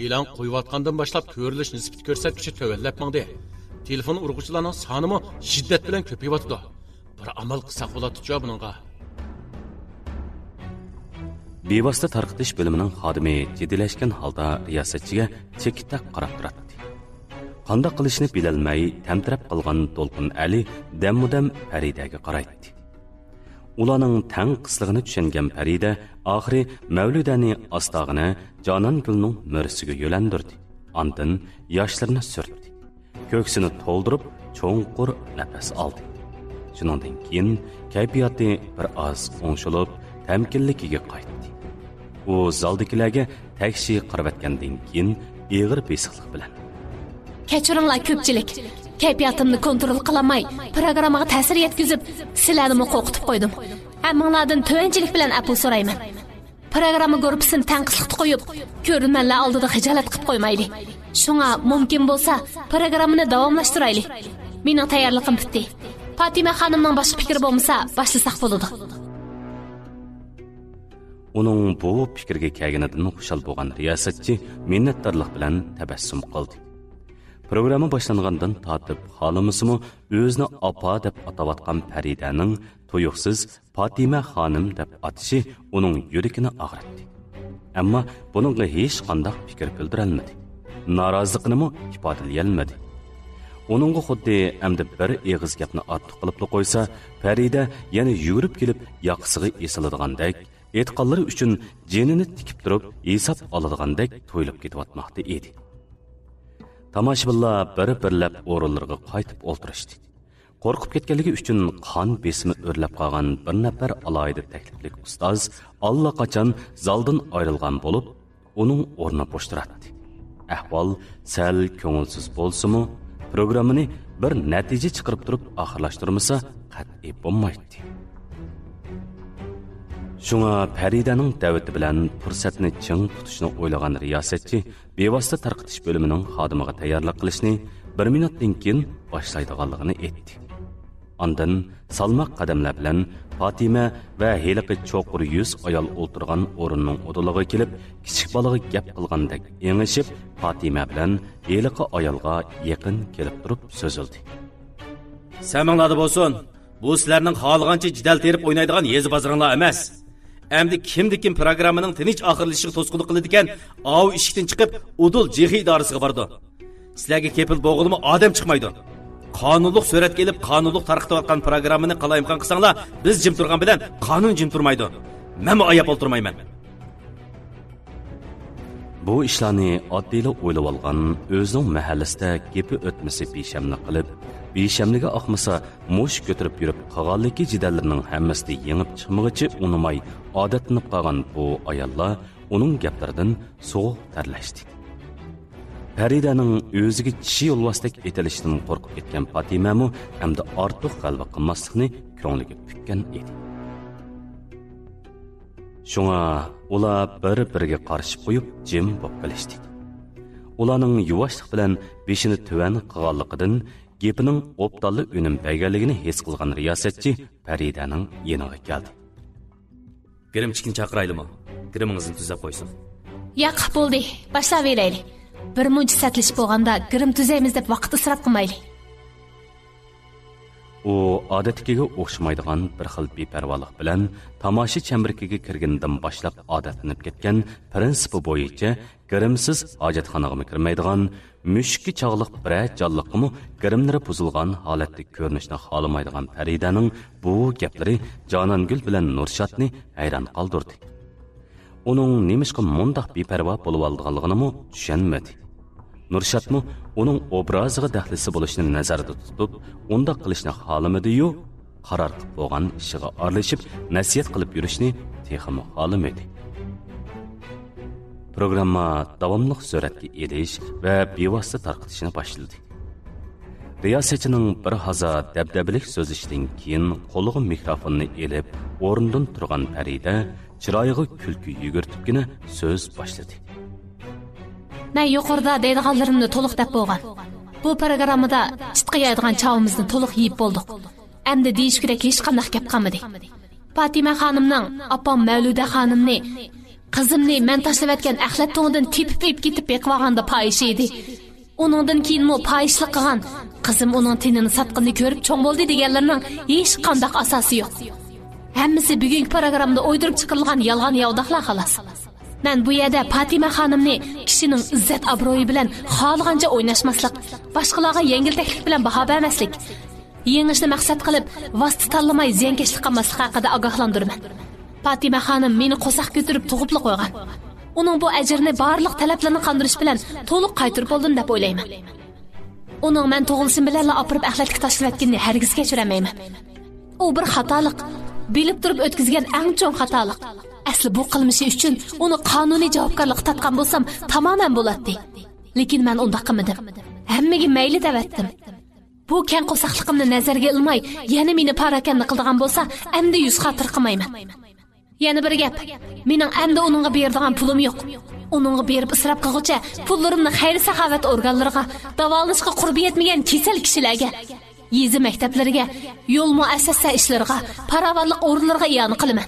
E'lon qo'yayotgandan boshlab ko'rilish nisbati ko'rsatkichi tövallab mangdi. Telefon urg'uvchilarning sonimi shiddat bilan ko'payyapti. Bir amal qilsak bo'ladi-ku buningga. Bevosita tarqitish bo'limining xodimi jiddilashgan holda riyosatchiga chekitaq qarab turadi. Qanday qilishni bilolmay tamtirab qolgan To'lqin Ali dammudam Faridaga qaraydi. Ularning tang qisligini tushungan Farida oxiri Mavludani ostog'ini Canangulning murisiga yo'landirdi. Ondan yoshlarini surtdi. Ko'ksini to'ldirib, cho'nqur nafas oldi. Shuningdan keyin kayfiyati bir oz o'ngshilib, tamkinligiga qaytdi. u zaldagilarga takshi qarab atgandan keyin ig'ir besiqlik bilan kechiringlar ko'pchilik, kayfiyatimni kontrol qilamay programmaga ta'sir yetkazib sizlarni qo'rqitib qo'ydim. Hammanglardan to'yinchilik bilan afv so'rayman. Programma guruhisini tanqislikda qo'yib ko'rinmanlar oldida xijolat qilib qo'ymaylik. Shunga mumkin bo'lsa programmani davomlashtiraylik. Mening tayyorligim bitdi. Fatima xonimning boshqa fikri bo'lmasa boshlasak bo'ladi. Uning bu fikrga kelganidan xushal bo'lgan riyosatchi minnatdorlik bilan tabassum qildi. Programma boshlangandan tortib xohlamasimi o'zini apa deb atayotgan Faridaning to'yuqsiz Fatima xonim deb atishi uning yuragini og'ritdi. Ammo buningga hech qanday fikr bildirolmadi. Noroziligini ifodalay Onunğa xuddi əmdi bir eğiz gapni ortiq qilib qo'ysa, Farida yana yugurib kelib yoqsiga esiladigandak, etqanlari uchun jenini tikib turib, hisob oladigandek to'yilib ketayotmoqda edi. Tomoshabinlar bir-birlab o'rinlarga qaytib o'ltirishdi. Qo'rqib ketganligi uchun qon besimi o'rlab qolgan bir nafar alohida takliflik ustoz allaqachon zaldan ayrilgan bo'lib, uning o'rnini bo'sh turadi. Ahvol sal ko'ngilsiz bo'lsa-mu, programmani bir natija chiqarib turib oxirlashtirmasa qat'iy bo'lmaydi. Shunga Faridaning da'vati bilan fursatni ching tutishni o'ylagan riyosatchi bevosita tarqitish bo'limining xodimiga tayyorlik qilishni 1 minutdan keyin boshlaydiganligini aytdi. Ondan salmoq qadamlar bilan Fatima va heliqi cho'qur yuz ayol o'tirgan o'rinning o'diliga kelib, kichik bolaga gap qilgandek engishib, Fatima bilan heliqi ayolga yaqin kelib turib so'zildi. Saminglarda bo'lsin. Bu sizlarning xohlagancha jidal terib o'ynaydigan yezi baziringlar emas. Endi kimdikin programmaning tinch oxirlashiga to'sqinlik qiladi ekan, av eshikdan chiqib, udul jixi idorasiga bordi. Sizlarga kepil bo'g'ilmi odam chiqmaydi. Qonunluq surat kelib, qonunluq tarqatayotgan programmani qalayimqon qilsanglar, biz jim turgan bilan qonun jim turmaydi. Men oyap o'ltirmayman. Bu ishlarni oddiyla o'ylab olgan, o'zining mahallasida gapi o'tmasi beshamni qilib, beshamliga oqmasa mush ko'tirib yurib qolganligi jidallarning hammasini yengib chiqmoqchi unimay odatlanib qolgan bu ayollar uning gaplaridan so'g' tarlashdi. Faridaning o'ziga kishi yo'lvosdak etilishidan qo'rqib ketgan Fatima'mu hamda ortiq g'alaba qilmaslikni ko'ngliga pukkan edi. Shunga ular bir-biriga qarshi qo'yib jim bo'lib qolishdi. Ularning yuvoshlik bilan beshini tuvan qilganligidan gapining o'ptalli unum berganligini his qilgan riyosatchi Faridaning yeniga keldi. Girimchikni chaqiraylimi? Girimingizni tuzab qo'ysin. Yo'q, bo'ldi. Boshlayveraylik. Bir muncha satlish bo'lganda girim tuzaymiz deb vaqt isrof qilmaylik. U odatdagiga o'xshamaydigan bir xil beparvolik bilan tomosha chambrikiga kirgandan boshlab odatlanib ketgan prinsipi bo'yicha girimsiz hojatxonaga kirmaydigan, mushki chog'liq bir jonliqmi girimlari buzilgan holatda ko'rinishni xohlamaydigan Faridaning bu gaplari Jonongul bilan Nurshotni hayron qoldirdi. Uning nemishqa mundaq beparvo bo'lib olganligini tushunmadi. Nurshotmi uning obraziga daxlisi bo'lishini nazarda tutib, unda qilishni xohlamadi-yu, qaror qilib bo'lgan ishiga aralashib, nasihat qilib yurishni texmi xohlamadi. Programma davomli suratga elish va bevosita tarqatishni boshladi. Riyosatchining bir haza dabdabalik so'zishdan keyin qo'liga mikrofonni elib, o'rnidan turgan Farida chiroyiga kulki yugurtibgina so'z boshladi. Men yuqorida deydiganlarimni to'liq deb bo'lgan. Bu programmada chitqiyadigan chavimizni to'liq yeyib bo'ldik. Endi deyish kerak hech qanday gap qolmadi. Fatima xonimning opam Mavluda xonimni qizimni men tashlab etgan axlat to'ndan tepib ketib beqvaganda payishi edi. Uningdan keyin mo payishlik qilgan qizim uning tenini satqinni ko'rib cho'ng bo'ldi deganlarning hech qanday asosi yo'q. Hammasi bugungi programmada o'ydirib chiqarilgan yolg'on yovdaqlar xolos. Men bu yerda Fatima xonimni kishining izzat obro'yi bilan xohlagancha o'ynashmaslik, boshqalarga yengiltaklik bilan baho bermaslik, yengishni maqsad qilib vosita tanlamay ziyonkashlik qilmaslik haqida ogohlantiraman. Fatima xonim meni qo'saq ko'tirib tug'ibli qo'ygan. Uning bu ajrni barliq talablarni qondirish bilan to'liq qaytirib oldim deb o'ylayman. Uning men tug'ilishim bilan opirib axlatga tashlab etganini hargiz kechiramayman. U bir xatolik, bilib turib o'tkazgan eng cho'ng xatolik. Asli bu qilmishi uchun uni qonuniy javobgarlik tatgan bo'lsam, tamamen bo'ladi. Lekin men unda qilmadim. Hammaga mayli devatdim. Bu keng qo'saqliqimni nazarga ilmay, yana meni parakanni qildigan bo'lsa, endi yuz xatir qilmayman. Yana bir gap, mening endi uningga beradigan pulim yo'q. Uningga berib isrof qilguncha pullarimni xayr-saxovat organlariga, davolashga qurbi yetmagan kasal kishilarga, yezi maktablariga, yo'l muassasa ishlariga, paravanliq o'rinlariga iyon qilaman.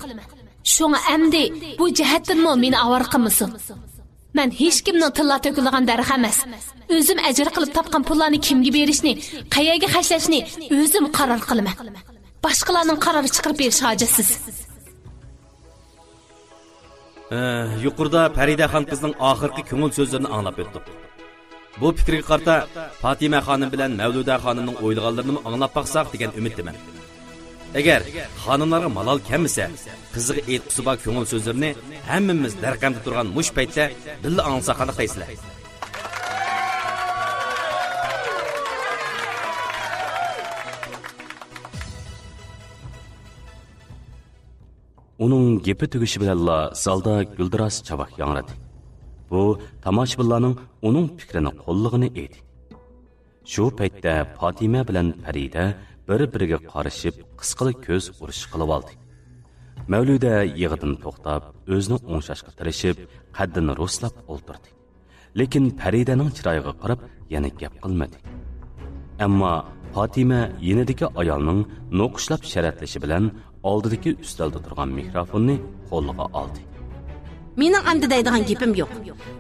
Shunga endi bu jihatdanmi meni avar qilmasin. Men hech kimning tilla to'kilgan darix emas. O'zim ajr qilib topgan pullarni kimga berishni, qayerga xashlashni o'zim qaror qilaman. Boshqalarning qarori chiqarib berish hojatsiz. Yuqorida Faridaxon qizning oxirgi ko'ngil so'zlarini anglab o'tdik. Bu fikrga qarta Fatima xonim bilan Mavluda xonimning o'ylaganlarini anglab baqsaq degan umiddaman. Agar xonimlarga malol kelmasa, qiziga aytqisi bor ko'ngil so'zlarini hammamiz darqamda turgan mush paytda billa anglasak qanday qilaysizlar? Uning gepi tugishi bilanla zalda guldiras chavaq yangradi. Bu tomoshabinlarning uning fikrini qo'llig'ini edi. Shu paytda Fatima bilan Farida bir-biriga qarashib, qisqali ko'z urish qilib oldi. Mavluda yig'idan to'xtab, o'zini o'ngshashga tirishib, qaddini roslab o'ltirdi. Lekin Faridaning chiroyiga qarab, yana gap qilmadi. Ammo Fatima yenidagi ayolning noqishlab sharatlashi bilan oldidagi ustalda turgan mikrofonni qo'liga oldi. Mening endi deydigan gapim yo'q.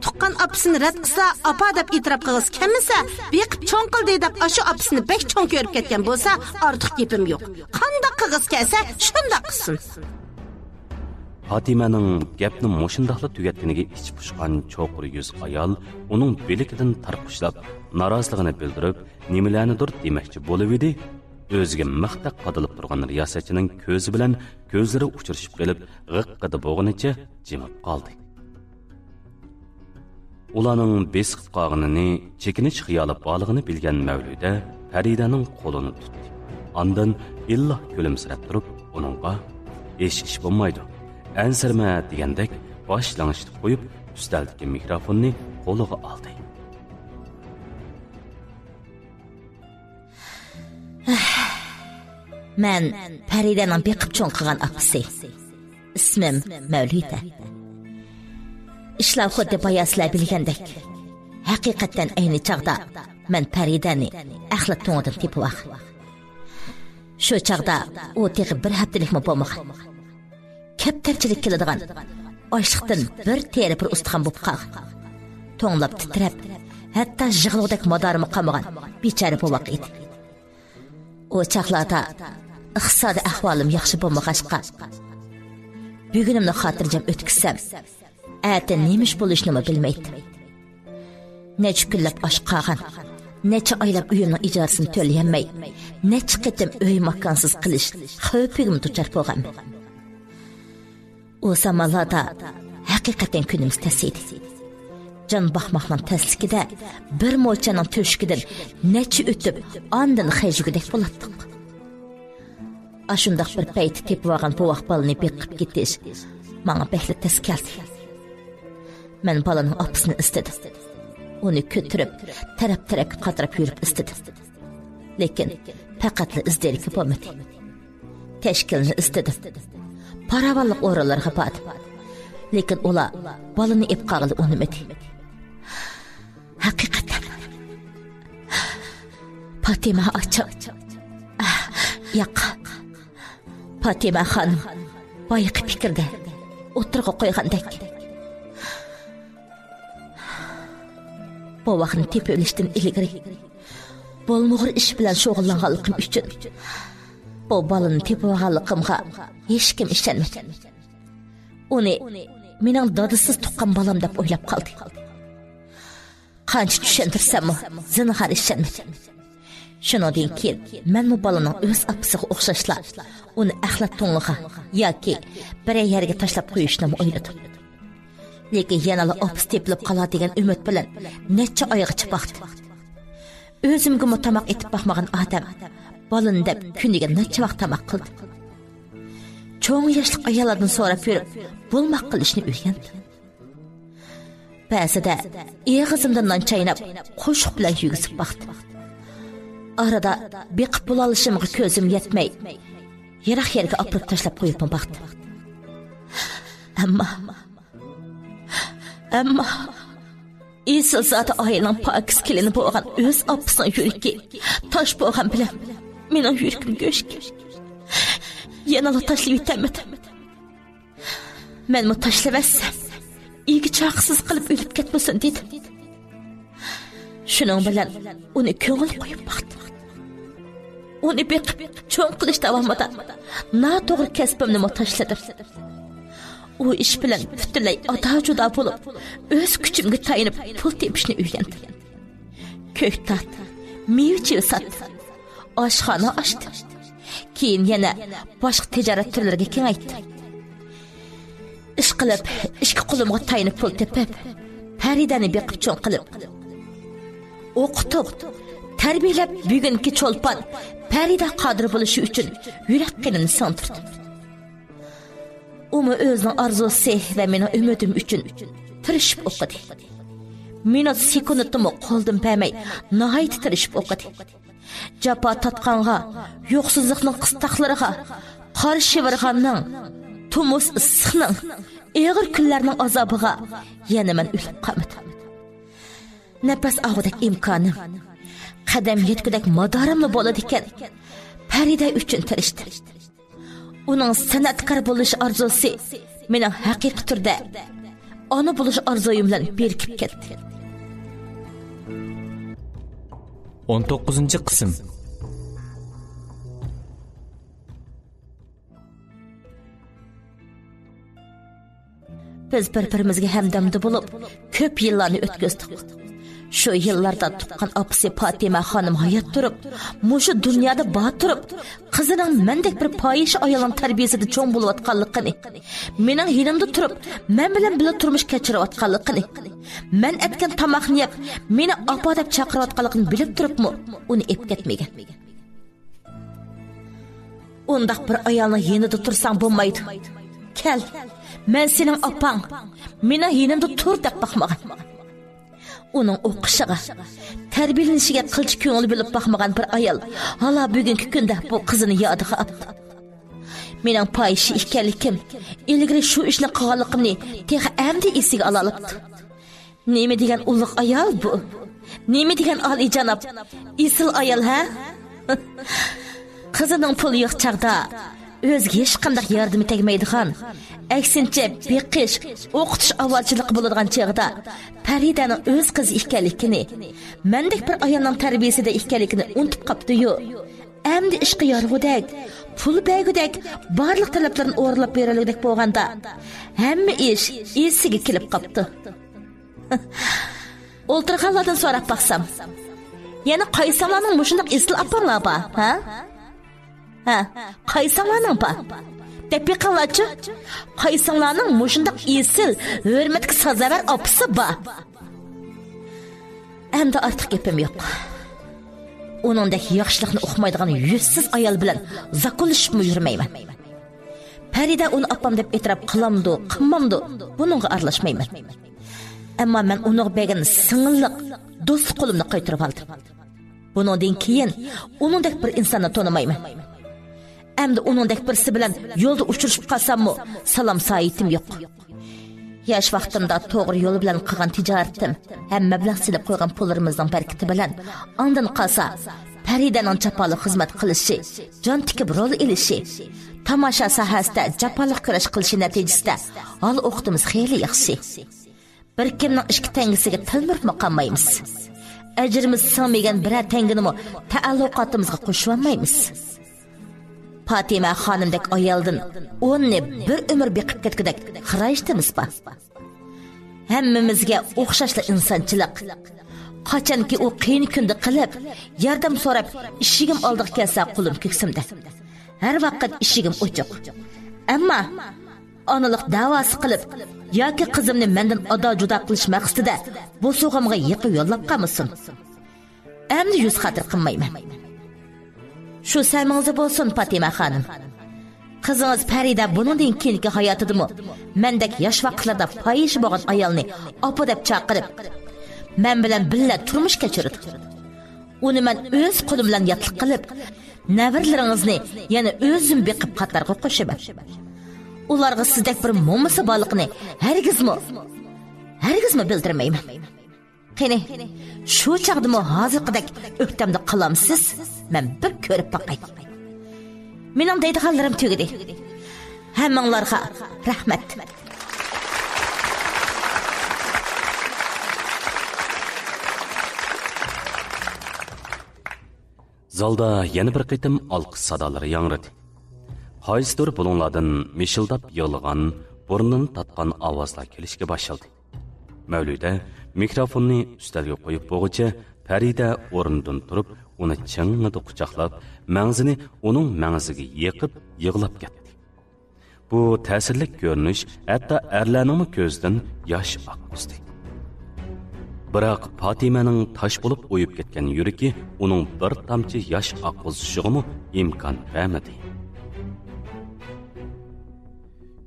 Tuqqan apasini rad qilsa, apa deb e'tirof qilsa, kelmasa, beqib cho'ng qildi deb ashu apasini bek cho'ng ko'rib ketgan bo'lsa, ortiq gapim yo'q. Qanday qilg'iz kelsa, shunday qilsin. Fatimaning gapni mo'shindaqla tugatganiga ich pushgan cho'qir yuz ayol uning belikidan tarqishlab, noroziligini bildirib, nimalarnidir demoqchi bo'lib edi. O'ziga maqtaq qadilib turgan riyosatchining ko'zi bilan ko'zlari uchrashib qolib, g'iqqida bo'g'inicha jimib qoldi. Ularning besiqib qolganini, chekinish xiyoli borlig'ini bilgan Mavluda Faridaning qo'lini tutdi. Ondan illoh kulimsirab turib, uningga ish bo'lmaydi. Ansirma degandek bosh langishtirib qo'yib, ustaldagi mikrofonni qo'liga oldi. Men Faridaning beqib cho'ng qilgan apasi. Ismim Mavluda. Ishlar xuddi boyaslar bilgandek. Haqiqatan ayni chaqda men Faridani axlat to'ng'idan tepib vaq. Shu chaqda u tegib bir haftalikmi bo'lmagan. Kaptarchilik qiladigan ochliqdan bir teri bir ustixon bo'lib qolgan. To'nglab titrab, hatto yig'lug'dak madorimi qolmagan bechara bu vaqt edi. O chaqlarda iqtisodiy ahvolim yaxshi bo'lmag'achqa. Bugunimni xotirjam o'tkazsam, erta nemish bo'lishini bilmaydim. Necha kunlab osh qolgan, necha oylab uyimning ijorasini to'layolmay, necha qitim uy makonsiz qilish xavfigim duchor bo'lgan. O zamonlarda haqiqatan kunimiz tasidi. Can baxmaqning taslikida bir mo'chaning to'shkidan necha o'tib, ondan xayjugidek bo'latdik. Ashundaq bir payt tepib olgan bu vaqt balani beqib ketish menga bekli tas keldi. Men balaning opasini istadim. Uni ko'tirib, taraf-taraf qatirib yurib istadim. Lekin faqatla izdelik bo'lmadi. Tashkilni istadim. Paravanliq o'rinlarga bordim. Lekin ular balani ib qag'ili unimadi. Haqiqatan Fatima açıp yo'q. Fatima xonim boyiq fikrda o'tirg'a qo'ygandek. Bu vaqtni tepilishdan ilgari bo'lmag'ur ish bilan shug'ullanganligim uchun bu balani tepib-olganligimga hech kim ishonmadi. Uni mening dadisiz tuqqan balam deb o'ylab qoldi. Qancha tushuntirsam, zinhar ishonmadi. Shundan keyin men bu balaning o'z apasiga o'xshashlar uni axlat to'nliga yoki bir yerga tashlab qo'yishni o'yladim. Lekin yana opis tepilib qolar degan umid bilan necha oygacha baqdi. O'zimga tamoq etib baxmagan odam balin deb kuniga necha vaqt tamoq qildi. çoğun yaşlı ayollardan so'rab yurib, bo'lmoq qilishni o'rgandi. Ba'zida eg'izimdan non chaynab, qo'shiq bilan yugizib baqdi. Arada beqib bo'la olishimga ko'zim yetmay, yiroq yerga opirib tashlab qo'yib baqdi. Ammo İsil zati ailenin pakis kelini boğan öz apısının yüreki taş boğan bile menin yürekim göşk. Yanalı taşlayıp itemmedim. Men mu taşlavessem ilgi çağısız kılıp ölüp ketmesin dedim. Şunun bilen onu köngül koyup baktım. Onu bekip çoğun kılıç davamadan na doğru kesbimni mu taşladım. O iş bilen bütünley ada juda bolup, öz küçümge tayınıp pul tepişini öğrendi. Köktat, meyve sattı, aşxana açtı. Keyin yana başka ticaret türlerine kengaytdı. İş qilib, işki qolumga tayınıp pul tepip, Paridani beqib çoğun qilib, o'qitib, tarbiyalab bugungi cho'lpon Parida qodir bo'lishi uchun yurak qinini santirdi. Umi özünün arzusu ve mening ümidim üçün tirishib o'qidi. Minut sekundimni qo'ldan bermay, nihoyat tirishib o'qidi. Japa tatqanga, yo'qsizlikning qistaqlariga, qor shivirganning, tumus issiqning, og'ir kunlarning azobiga yana men o'lib qolmadim. Nafas og'udak imkonim, qadam yetgudak madorimni bo'ladi ekan. Parida uchun tirishdi. Onun sanatkar buluş arzusu mening haqiqiy turda ona buluş arzuyum bilan berkib ketdi. 19 qism. Biz bir-birimizga hamdamda bo'lib, ko'p yillarni o'tkazdik. Şu yıllarda tuqqan apisi Fatima hanım hayat durup, muşu dünyada batırıp, kızının mendek bir payiş ayalın terbiyesinde çoğun buluvatkallıqını, mening yanımda turup, men bilen bile turmuş keçirivatkallıqını, men etken tamaqını yap, meni apa deb chaqirivatkallıqını bilip turup mu, onu ep ketmegen. Ondaq bir ayalın yanında tursan bulmaydı. Kel, men senin apan, mening yanımda tur deb bakmagan. Onun o'qishiga, tarbiyalanishiga qilch ko'ngil bilib baxmagan bir ayol hala bugungi kunda bu qizini yodiga oldi. Mening payishi ekanligim, ilgari shu ishni qilganligimni texa endi esiga ola olibdi. Nima degan ulug' ayol bu? Nima degan oliyjanob, esil ayol ha? Qizining puli yo'q chaqda o'ziga hech qanday yardım tegmaydigan, aksincha beqish, o'qitish avvalchilik bo'ladigan chaqda Paridaning o'z qizi ekanligini, mendek bir ayolning tarbiyasida ekanligini unutib qopdi-yu. Endi ishqi yorg'udak, pul bergudak, barliq talablarni o'rlab beraylik bo'lganda, hamma ish esiga kelib qopdi. O'ltirganlardan so'rab baqsam, yana qaysalarning mushundoq esil apanglar bor, ha? Qaysalarning bor? Tepiqalaçı, qaysalarning mushundoq esil, hurmatga sazovor opisi bor. Endi ortiq gapim yo'q. Uningdek yaxshilikni o'qimaydigan yuzsiz ayol bilan zakolishib yurmayman. Parida uni opam deb e'tirof qilamdi, qilmamdi, buningga aralashmayman. Ammo men uning bergan singillik, do'st qo'limni qaytirib oldim. Buningdan keyin uningdek bir insonni tonimayman. Endi uningdek birisi bilan yo'lda uchrashib qolsam-mu, salom sayitim yo'q. Yaş vaqtimda to'g'ri yo'l bilan qilgan tijoratim, ham mablag' silib qo'ygan pullarimizning barakati bilan ondan qolsa, Paridaning chapali xizmat qilishi, jon tikib rol elishi, tomosha sohasida japaliq kurash qilishi natijasida hol o'qitimiz xeyli yaxshi. Bir kimning ishki tangisiga tilmirib qolmaymiz. Ajrimiz sig'magan biror tangini ta'alluqotimizga qo'shib olmaymiz. Fatima xonimdek ayoldan o'nni bir umr beqib ketgudek xirayishtimiz bor. Hammamizga o'xshashli insonchilik. Qachonki u qiyin kunda qilib, yordam so'rab, ishigim oldiga kelsa qo'lim ko'ksimda. Har vaqt ishigim ochiq. Ammo onalik da'vosi qilib yoki qizimni mendan ado juda qilish maqsadida bu so'g'imga yiqib yo'llab qolmasin. Endi yuz xatir qilmayman. Şu sərmənizə bolsun Fatima xanım. Qizınız Farida buningdan keyingi hayotidami mendek yosh vaqtlarda fahish bo'lgan ayolni opa deb chaqirib, men bilan birga turmush kechirdi. Uni men o'z qo'lim bilan yotliq qilib, navirlaringizni yana o'zim beqib qatarga qo'shaman. Ularga sizdek bir mo'misi borligini hargizmi bildirmayman. Qani, shu chaqdimi hozirgidek o'ktamda qalamsiz? Men bir ko'rib boqay. Mening deydiganlarim tugadi. Hammanglarga rahmat. Zalda yana bir qitim alqış sadalari yangradi. Qaysidir bulunglardan mishildab yig'ilgan, burnini tatgan ovozlar kelishga boshladi. Mavluda mikrofonni ustalga qo'yib bo'g'icha Farida o'rnidan turib, uni ching'ida quchoqlab, mangzini uning mangziga yiqib yig'lab ketdi. Bu ta'sirli ko'rinish hatto erlarning ko'zidan yosh oqizdi. Biroq Fatimaning tosh bo'lib o'yib ketgan yuragi uning bir tomchi yosh oqizishiga imkon bermadi.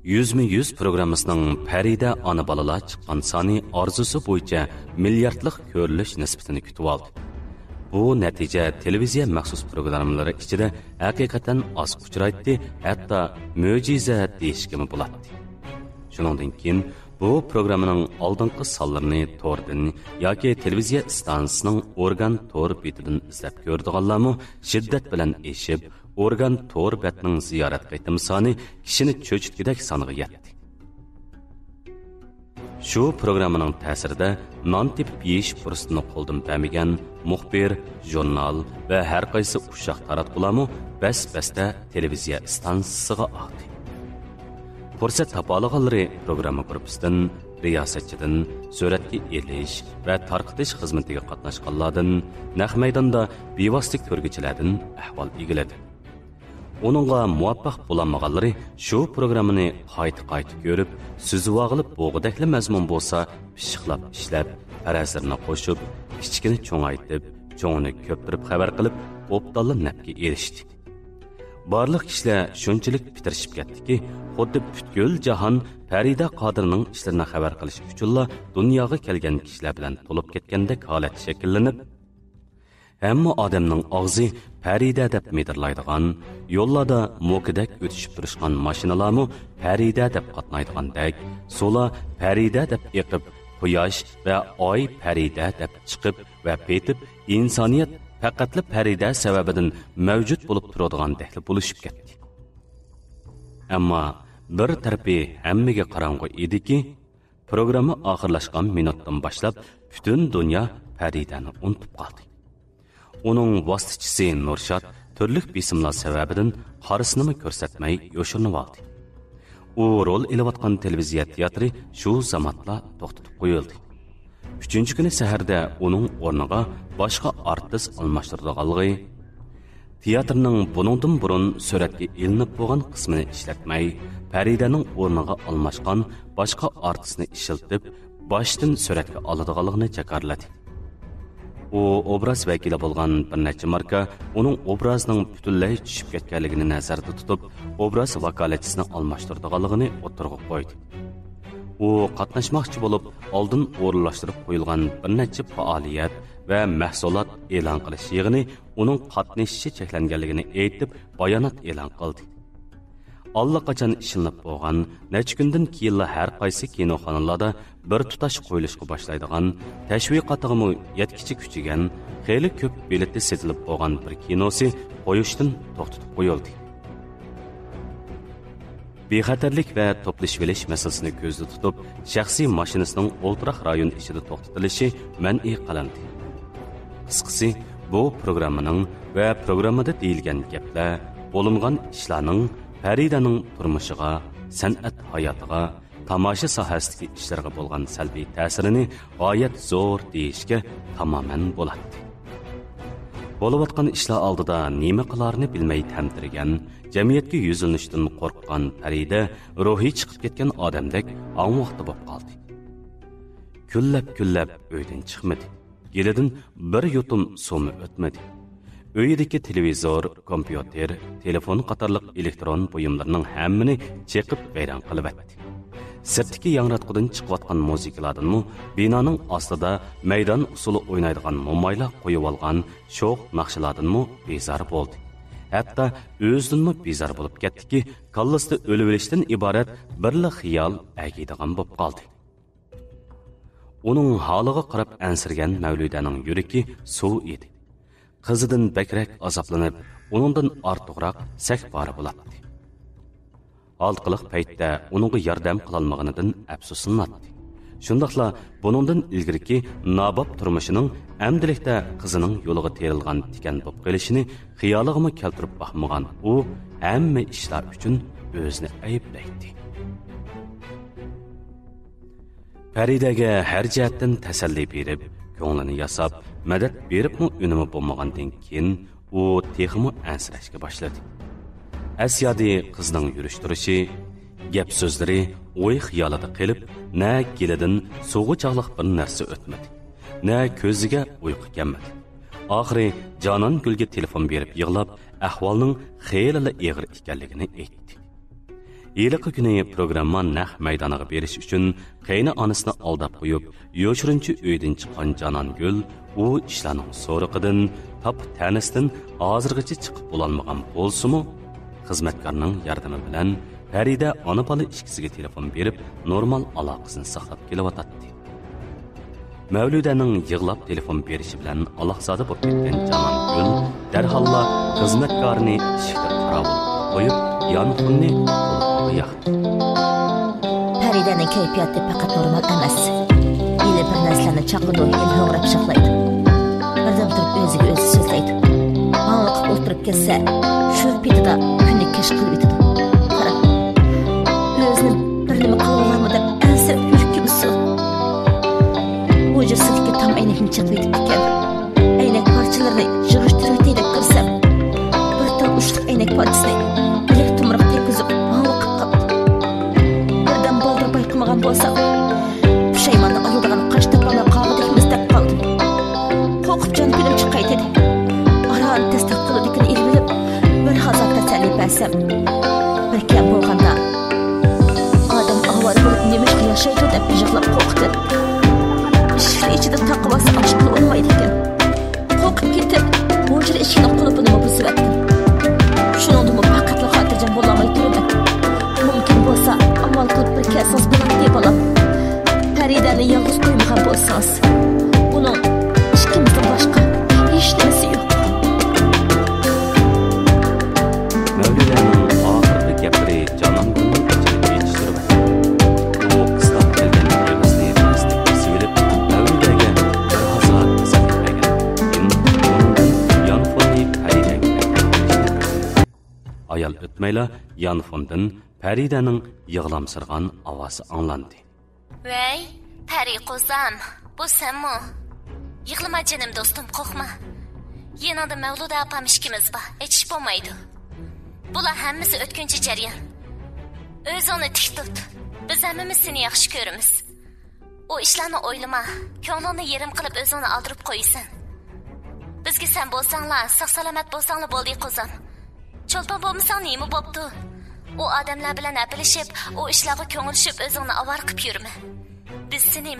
100 programmasining Farida ona bolalar chiqqan soni orzusi bo'yicha milliardlik ko'rilish nisbatini kutib oldi. Bu natija televiziya maxsus programmalari ichida haqiqatan oz uchraydi, hatto mo'jiza deyishga bo'ladi. Shuningdek keyin bu programmaning oldingi sonlarini to'rdan yoki televiziya stansiyasining organ to'r betidan izlab ko'rdiganlarmi shiddat bilan eshib, organ to'r betining ziyorat qaytim soni kishini cho'chitgidek soniga yetdi. Shu programmaning ta'sirida non tepib yeyish fursatini qo'ldan bermagan muxbir, jurnal va har qaysi uşaq taratqularmi bas-basda televiziya stansiyasiga oqdi. Fursat topolganlari programma gruppasidan, riyosatchidan, suratga elish va tarqitish xizmatiga qatnashganlardan, naq maydonda bevosita ko'rgichilardan ahvol egiladi. Onunla muvaffaq bulanmağanları şu programını qayta görüp, sözü vağılıp boğudaklı məzmun bolsa, pişiqlap işləb, pərəzlərini qoşub, kiçikini çoğaytıb, çoğunu köptürüp xəbər qılıb, opdallı nəbki erişdi. Barlıq kişilər şunçilik bitirişib getdi ki, xuddi bütkül cahan Farida Qadirning işlərinə xəbər qilish üçünla dunyoga kelgan kişilər bilan to'lib ketgandek holat shakllanib, hamma odamning og'zi Farida deb medirlaydigan, yo'llarda mo'kidak o'tishib turishgan mashinalarmi Farida deb qatnaydagandek, so'la Farida deb eqib, quyosh va oy Farida deb chiqib va petib, insoniyat faqatli Farida sababidan mavjud bo'lib turadigan bo'lishib ketdi. Ammo bir tarafi hammaga qorong'u ediki, programma oxirlashgan minutdan boshlab butun dunyo Faridani unutib qoldi. Uning vositachisi Nurshad turli besimlar sababidan qarisini ko'rsatmay yo'shirinib oldi. U rol elayotgan televiziya teatri shu zamonda to'xtatib qo'yildi. 3-kuni saharda uning o'rniga boshqa artist almashtirganligi, teatrning buningdan burun suratga ilinib bo'lgan qismini ishlatmay, Faridaning o'rniga almashgan boshqa artistni ishiltib, boshdan suratga oladiganligini jakarladi. U obraz vakili bo'lgan bir necha marka uning obrazining butunlay tushib ketganligini nazarda tutib, obraz vakolatchisini almashtirganligini o'tirg'a qo'ydi. U qatnashmoqchi bo'lib, oldin o'rinlashtirib qo'yilgan bir necha faoliyat va mahsulot e'lon qilish yig'ini uning qatnashishi cheklanganligini aytib, bayonot e'lon qildi. Allaqachon ishlanib bo'lgan, necha kundan keyin har qaysi kinoxonalarda bir tutash qo'yilishga boshlaydigan, tashviqotiga yetkichi kuchigan, xeyli ko'p biletli setilib bo'lgan bir kinosi qo'yishdan to'xtatib qo'yildi. Bexatarlik va to'plashvilish masalasini ko'zda tutib, shaxsiy mashinasining o'ltiraq rayon ichida to'xtatilishi man'iy qilindi. Qisqasi, bu programmaning va programmada deyilgan gaplar, bo'lingan ishlarning Faridaning turmushiga, san'at hayotiga, tomosha sohasidagi ishlarga bo'lgan salbiy ta'sirini g'oyat zo'r deyishga tamoman bo'ladi. Bo'layotgan ishlar oldida nima qilarini bilmay tamtirgan, jamiyatga yuzilinishdan qo'rqqan Farida ruhiy chiqib ketgan odamdek avmoqda bo'lib qoldi. Kullab uydan chiqmadi. Yilidan bir yutum suvmi o'tmadi. uyidagi televizor, kompyuter, telefon qatorliq elektron buyumlarning hammani cheqib vayron qilib etdi. Sirtdagi yangratqudan chiqayotgan muzikalardanmi binoning ostida maydon usuli o'ynaydigan mo'maylar qo'yib olgan sho'x naqshalardanmi bezor bo'ldi. Hatto o'zidanmi bezor bo'lib ketdiki, kallasida o'lib o'lishdan iborat birla xiyol agiydigan bo'lib qoldi. Uning holiga qarab ansirgan Mavludaning yuragi suv edi. Qizidan bakrak azoblanib, uningdan ortiqroq sakbori bo'ladi. Altqiliq paytda uningga yordam qilolmaganidan afsuslanadi. Shundaqla buningdan ilgirki nabob turmushining amdilikda qizining yo'liga terilgan tikan bo'lib qolishini xiyoliga keltirib baxmagan u hamma ishlar uchun o'zini ayblaydi. Faridaga har jihatdan tasalli berib, ko'nglini yasab, madad beribmi unimi bo'lmagandan keyin u texmi ansirashga boshladi. Asyadi qizning yurish-turishi, gap so'zlari o'y xiyolida qilib, na gelidan so'g'i chaqliq bir narsa o'tmadi, na ko'ziga uyqu kelmadi. Oxiri Jonon Gulga telefon berib yig'lab, ahvolning xeyli og'ir ekanligini aytdi. Yiliqi kuni programma naq maydoniga berish uchun qayni onasini aldab qo'yib, yo'shirinchi uydan chiqqan Jonon Gul u ishlarning so'riqidan, top tanisidan hozirgacha chiqib bo'lolmagan bo'lsa-mu, xizmatkorning yordami bilan Farida ona bola ikkisiga telefon berib, normal aloqasini saqlab kelyotdi. Mavludaning yig'lab telefon berishi bilan aloqasida bo'lib ketgan Jonon Gul darhalla xizmatkorni ishga qarab qo'yib, yonqinni qo'lga yoqdi. Faridaning kayfiyati faqat normal emas. Yili bir narsalarni chaqirdi, yil ho'rab shaqlaydi. Birdan turib o'ziga o'zi so'zlaydi. Anliqib o'tirib kelsa, shu pitida kuni kesh qilib o'tadi. Qara. O'zini bir nima qilolmaydi deb ansirab yuribdi bu. Bu jasadga tam aynakni chaqib ekan. Aynak parchalarini yig'ishtirib deb kirsam, bir tam ushliq aynak parchasini bilak tumruq tekizib, anliqib qoldi. Birdan boldir bayqamagan bo'lsam, pushaymonni oladigan qash topolmay qoldik deb qoldim. Qo'rqib jon pilim chiqay dedi. Aran tasdiq qiladigan ilbilib, bir hazar tasalli bersam, bir kam bo'lganda odam avval bo'lib nima yashaydi deb yig'lab qo'rqdi. Ishli ichida taqvasi ochiq bo'lmaydi ekan. Qo'rqib ketib, bo'jir eshikni qulupini buzib etdim. Shuningdek faqatla xotirjam bo'lolmay turdim. Mumkin bo'lsa, amal qilib bir kelsangiz bo'ladi deb olam. Faridani yolg'iz qo'ymagan bo'lsangiz, uning ishkimizdan boshqa hech narsa yo'q. Mavludaning oxirgi gapiri Jonon Gulning ichini yetishtirib, u qistab kelgan qayg'usini tasdiq silib, Mavludaga bir hazar tasavvur qilgan. Undan yonfonni Faridaga aytdi. Ayol o'tmayla yonfondan Faridaning yig'lamsirgan ovozi anglandi. Vay, Pari qo'zam, bu senmi? Yig'lama jinim do'stim, qo'rqma. Yanada Mavluda opam ishkimiz bor, hech ish bo'lmaydi. Bular hammasi o'tkinchi jarayon. O'zingni tik tut. Biz hammamiz seni yaxshi ko'ramiz. U ishlarni o'ylama, ko'nglingni yerim qilib o'zingni aldirib qo'ysan. Bizga sen bo'lsanglar, sog'-salomat bo'lsanglar bo'ldi qo'zam. Cho'lpon bo'lmasang nima bo'pti? U odamlar bilan apilishib, u ishlarga ko'ngilishib o'zingni avar qilib yurma. Biz seni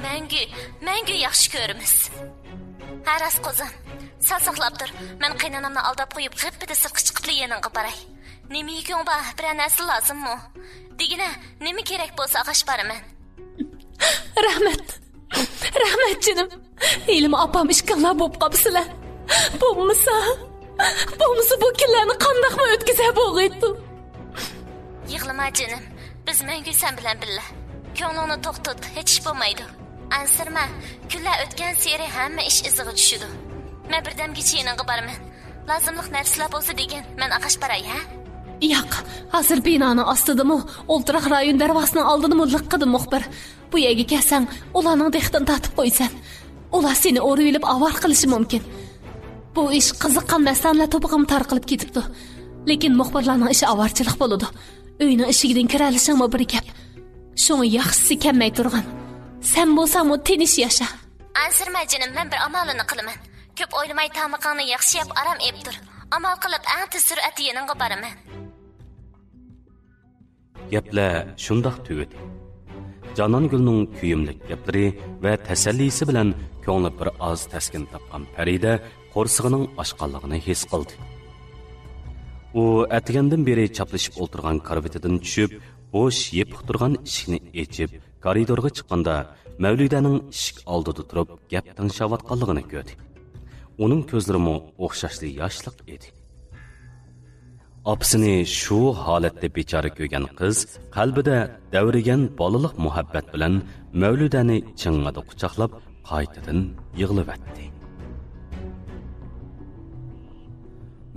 mangu yaxshi ko'ramiz. Haras qo'zam, sal saqlab tur. Men qaynonamni aldab qo'yib, g'ipida sirqi chiqib yaningga boray. Nima yekong bor, bir narsa lozimmi? Degina, nima kerak bo'lsa ag'ash baraman. Rahmat. Rahmat jinim. Ilmi opam ishqillar bo'lib qopsizlar. Bo'lmasa bu kunlarni qandoqmi o'tkazib bo'lg'aydi? Yig'lama jinim. Biz mangu sen bilan billa. Ko'nglingni to'xtat, hech ish bo'lmaydi. Ansirma, kunlar o'tgan sari hamma ish iziga tushidi. Men birdamgacha yaningga boraman. Lozimliq narsalar bo'lsa degan, men ag'ash baray, ha? Yo'q, hozir binoni ostidami, o'ltiraq rayon darvosining oldini liqqidi muxbir. Bu yerga kelsang, ularning dehdan tatib qo'ysan. Ular seni o'rib avar qilishi mumkin. Bu ish qiziqqan masalalar to'pig'im tarqalib ketibdi. Lekin muxbirlarning ishi avarchilik bo'ladi. Uyning eshigidan kiralishingmi bir gap. Shuni yaxshisi kelmay turgan. Sen bo'lsang, tinch yasha. Ansirma jinim, men bir amalini qilaman. Ko'p o'ylamay tamaqingni yaxshi yeb aram ep tur. Amal qilib eng tez suratda yaningga boraman. Gaplar shundoq tugadi. Canongulning kuyimlik gaplari va tasallisi bilan ko'ngli bir oz taskin topgan Farida qo'rsig'ining ochqanligini his qildi. U atgandan beri chaplashib o'tirgan karvetidan tushib, bo'sh yepiq turgan eshikni ochib, koridorga chiqqanda Mavlidaning eshik oldida turib gap tinglashayotganligini ko'rdi. Uning ko'zlari o'xshashli yoshliq edi. Opsini shu holatda bechora ko'rgan qiz qalbida davrigan bolaliq muhabbat bilan Mavludani chingmada quchoqlab qaytadan yig'lavatdi.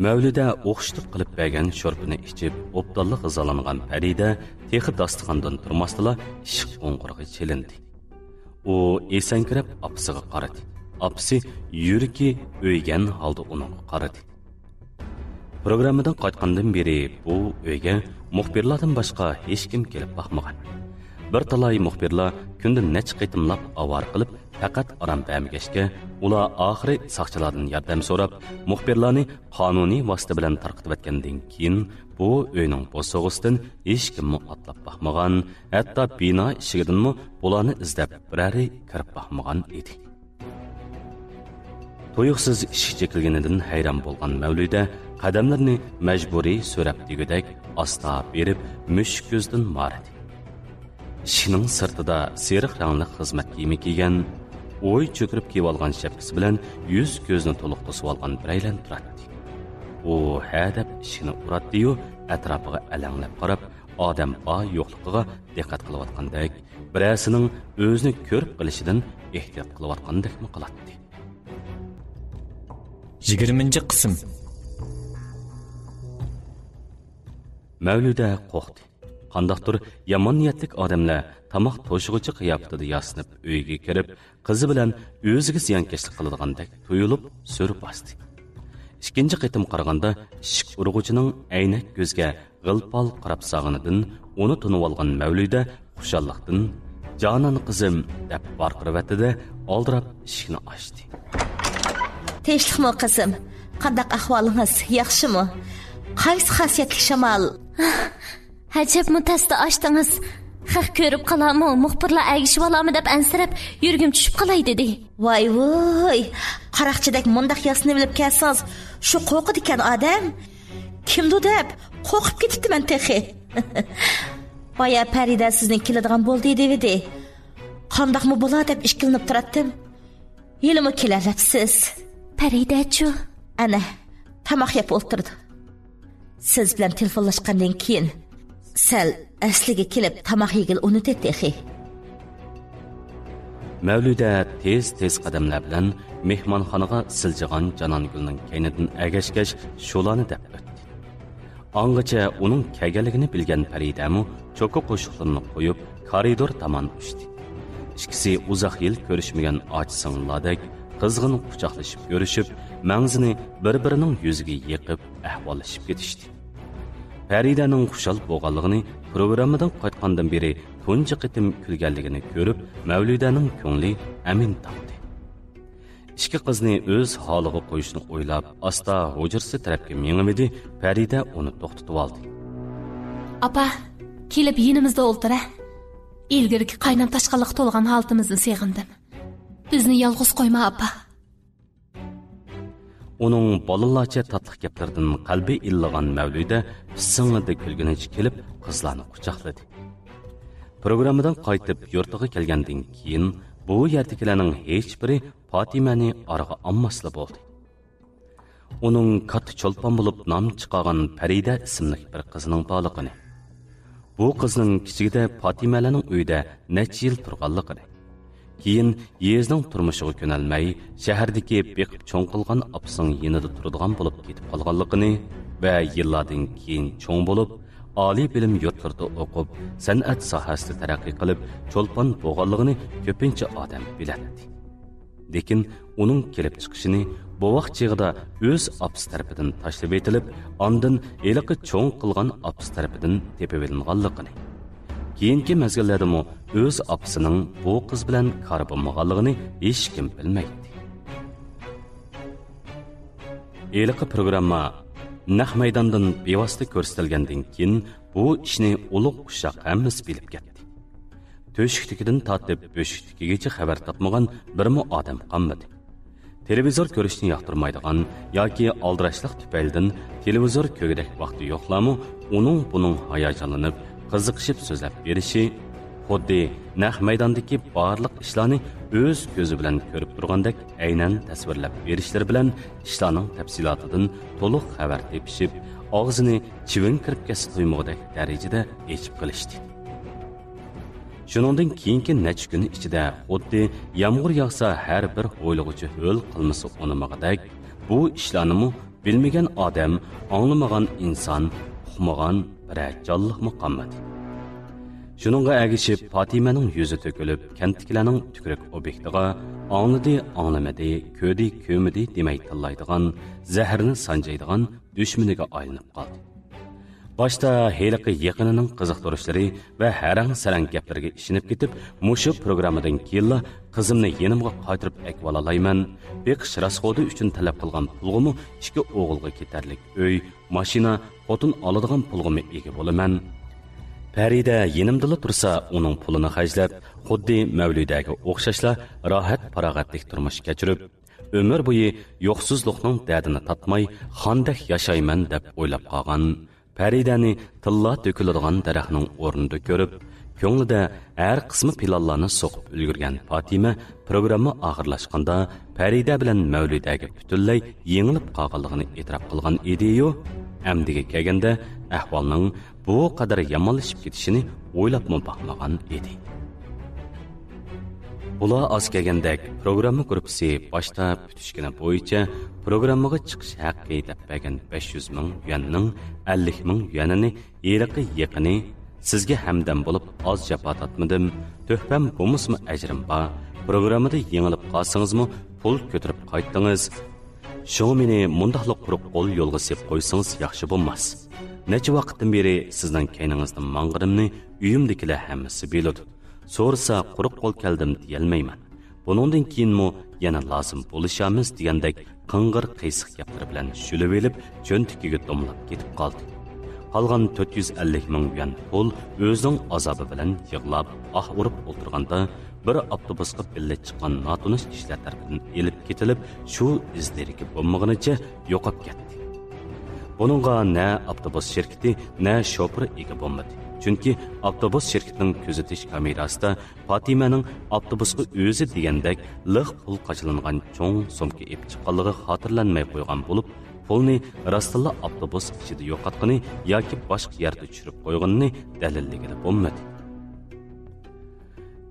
Mavluda o'xshitib qilib bergan sho'rpini ichib, obdalli g'izolangan Farida texi dasturxondan turmasdala eshik qo'ng'irog'iga chelindi. U esankirab opsiga qaradi. Opsi yuragi o'ygan holda uning qaradi. Programmadan qaytgandan beri bu uyga muxbirlardan boshqa hech kim kelib baxmagan. Bir talay muxbirlar kunda necha qitimlab avar qilib, faqat aram bermagashga, ular oxiri soqchilardan yordam so'rab, muxbirlarni qonuniy vosita bilan tarqatib etgandan keyin bu uyning bo'sog'isidan hech kim atlab baxmagan, hatto bino eshigidanmi bularni izlab birari kirib baxmagan edi. To'yuqsiz eshik chekilganidan hayron bo'lgan Mavluda qadamlarini majburiy so'rab degudak asta berib mushuk ko'zdan maradi. Ishning sirtida seriq rangli xizmat kiyimi kiygan, o'y cho'kirib kiyib olgan shapkasi bilan yuz ko'zni to'liq to'sib olgan biraylan turadi. U hadab ishini uratdi-yu, atrofiga alanglab qarab, odam bor yo'qligiga diqqat qilayotgandek, birasining o'zini ko'rib qilishidan ehtiyot qilayotgandekmi qiladi. 20-qism. Mavluda qo'rqdi. Qandaqdir yomon niyatlik odamlar tamoq to'shig'ichi qiyofatida yasinib uyga kirib, qizi bilan o'ziga ziyonkashlik qiladigandak tuyulib so'rib bosdi. Ikkinchi qitim qaraganda ishik urg'uchining aynak ko'zga g'ilpol qarab sog'inidan uni tunib olgan Mavluda xushalliqdan "Jonon qizim" deb barqiravatida oldirab ishikni ochdi. Tinchlikmi qizim? Qandaq ahvolingiz? Yaxshimi? Qaysi xasiyatli shamol? Hajab mutasda ochdingiz. Xaq ko'rib qolarmi? Muxbirlar agishib olarmi deb ansirab, yurgim tushib qolay dedi. Voy voy. Qaraqchidak mundaq yasni bilib kelsangiz, shu qo'rqidi ekan odam. Kimdu deb qo'rqib ketibman texi. Boya Farida sizni keladigan bo'ldi dedi. Qandaqmi bo'lar deb ishkilinib turatdim. Yelimi kelarapsiz. Farida-chu, ana tamoq yeb o'tirdi. Siz bilan telefonlashgandan keyin sal asliga kelib tamoq yegil unutdi texi. Mavluda tez qadamlar bilan mehmonxonaga siljigan Canongulning kaynidan agashgash sho'lani deb o'tdi. Angacha uning kelganligini bilgan Faridamu cho'qi qo'shiqlarini qo'yib koridor tomon uchdi. Ikkisi uzoq yil ko'rishmagan och-singillardek qizg'in quchoqlashib ko'rishib, mangzini bir-birining yuziga yiqib ahvollashib ketishdi. Faridaning xushal bo'lganligini programmadan qaytgandan beri tunji qitim kulganligini ko'rib, Mavludaning ko'ngli amin topdi. Ikki qizni o'z holiga qo'yishni o'ylab, asta hujrasi tarafga mengimidi, Farida uni to'xtatib oldi. Apa, kelib yinimizda o'ltira. İlgirki qaynam tashqanliq to'lgan holatimizni seg'indim. Bizni yolg'iz qo'yma, apa. Uning bolalarcha tatliq gaplaridan qalbi illig'an Mavluda sing'ida kulgunicha kelib, qizlarni quchoqladi. Programmadan qaytib yurtiga kelgandan keyin bu yerdagilarning hech biri Fatimani orqa olmasli bo'ldi. Uning katta cho'lpon bo'lib nom chiqargan Farida ismli bir qizining borligini, bu qizning kichigida Fatimalarning uyida necha yil turganligini, keyin yezning turmushiga ko'nalmay shahardagi beqib cho'ng qilgan opsing yanida turadigan bo'lib ketib qolganligini va yillardan keyin cho'ng bo'lib oliy bilim yurtlarida o'qib, san'at sohasida taraqqiy qilib, cho'lpon bo'lganligini ko'pincha odam biladi. Lekin uning kelib chiqishini bu vaqt chig'ida o'z opsi tarafidan tashlab etilib, ondan eliqi cho'ng qilgan opsi tarafidan tepib olinganligini, keyingi mezgillarda o'z opsining bu qiz bilan kori bo'lmaganligini hech kim bilmaydi. Eliqi programma naq maydondan bevosita ko'rsatilgandan keyin bu ishni ulug' qushaq hammasi bilib ketdi. To'shiktikidan tortib bo'shiktikigacha xabar topmagan birmi odam qolmadi. Televizor ko'rishni yoqtirmaydigan yoki aldirashliq tufaylidan televizor ko'gidek vaqti yo'qlarmi, uning buning hayajonlanib, qiziqishib so'zlab berishi, xuddi naq maydondagi barliq ishlarni o'z ko'zi bilan ko'rib turgandek aynan tasvirlab berishlari bilan ishlarning tafsilotidan to'liq xabar tepishib, og'zini chivin kirib kesib qo'ymog'idek darajada echib qilishdi. Shuningdan keyingi necha kun ichida xuddi yomg'ir yog'sa har bir o'ylig'uchi ho'l qilmasa unamag'idek bu ishlarni bilmagan odam, anglamagan inson, uqmagan bir jonliqmi qolmadi. Shuningga agishib Fatimaning yuzi to'kilib, kentliklarning tükürük obyektiga angladi, anglamadi, ko'di, ko'midi demay tillaydigan, zaharni sanjaydigan dushmaniga aylanib qoldi. Başta heliqi yaqinining qiziqtirishlari va harang-sarang gaplariga ishinib ketib, mushu programmadan keyinla qizimni yenimga qaytirib akvalalayman. Beqish rasxodi uchun talab qilgan pulg'imi 2 o'g'ilga ketarlik uy, mashina, xotin oladigan pulg'imi ega bo'laman. Farida yenimdala tursa, uning pulini xajlab, xuddi Mavludaga o'xshashla rohat farog'atlik turmush kechirib, umr bo'yi yo'qsizlikning dardini tatmay, xondak yashayman deb o'ylab qolgan. Faridani tilla to'kiladigan daraxtning o'rnida ko'rib, ko'nglida har qismi planlarni so'qib ulgurgan Fatima programma oxirlashganda Farida bilan Mavludaga butunlay yengilib qolganligini e'tirof qilgan edi-yu, amdiga kelganda ahvolning bu qadar yomonlashib ketishini o'ylabmi baxmagan edi. Bular az kelgandek programma gruppasi boshda tutishgani bo'yicha programmaga chiqish haqqi deb bergan 500 ming yuanning 50 ming yuanini yeriqi yaqini sizga hamdam bo'lib oz jafo tatmadim, tuhfam bo'lmasmi ajrim bor, programmada yengilib qolsangizmi pul ko'tarib qaytdingiz. Shu meni mundaqliq quruq qo'l yo'lga sep qo'ysangiz yaxshi bo'lmas. Necha vaqtdan beri sizning kayningizdan mang'irimni uyimdagilar hammasi biladi. So'rsa quruq qo'l keldim deyolmayman. Buningdan keyinmi yana lozim bo'lishamiz degandek qing'ir qiysiq gaplar bilan shulib elib, cho'ntikiga domlab ketib qoldi. Qolgan 450 ming yuan pul o'zining azobi bilan yig'lab, urib o'tirganda bir avtobusga billa chiqqan notanish kishilar tarafidan elib ketilib, shu izlariga bo'lmag'inicha yo'qib ketdi. Buningga na avtobus shirkati, na shofir ega bo'lmadi. Chunki avtobus shirkatining kuzatish kamerasida Fatimaning avtobusga o'zi degandek liq pul qachilangan cho'ng sumka ep chiqqanligi xotirlanmay qo'ygan bo'lib, pulni rastilla avtobus ichida yo'qotgani yoki boshqa yerda tushirib qo'yganini dalilligida bo'lmadi.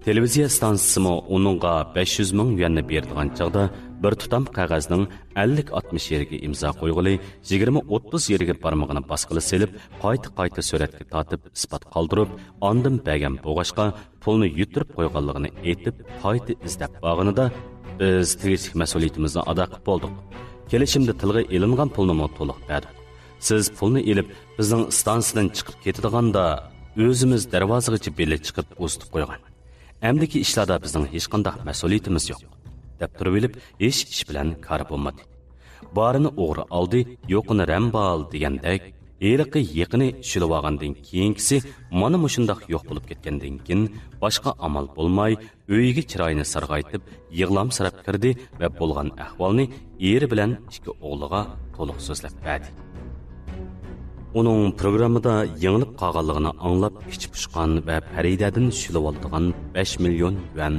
Televiziya stansiyasi uningga 500 ming yuanni berdigan chog'da bir tutam qog'ozning 50-60 yeriga imzo qo'yg'ili, 20-30 yeriga barmog'ini bosqili selib, qayta suratga tortib isbot qoldirib, ondan bergan bo'g'ashqa pulni yutirib qo'yganligini aytib, qayta izlab borganida biz tegishli mas'uliyatimizni ado qilib bo'ldik. Kelishimda tilga ilingan pulni to'liq berdik. Siz pulni elib bizning stansiyadan chiqib ketadiganda o'zimiz darvozagacha beli chiqib o'stib qo'ygan. Amdiki ishlarda bizning hech qanday mas'uliyatimiz yo'q. Deb turib elib, hech ish bilan kar bo'lmadi. Barini o'g'ri oldi, yo'qini rambal degandek, eliqi yaqini shilib olgandan keyingisi mana mushundoq yo'q bo'lib ketgandan keyin boshqa amal bo'lmay, uyiga chiroyini sarg'aytib, yig'lamsirab kirdi va bo'lgan ahvolni eri bilan ikki o'g'liga to'liq so'zlab berdi. Uning programmada yengilib qolganligini anglab ichi pushgan va Faridadan shilib oladigan 5 million yuan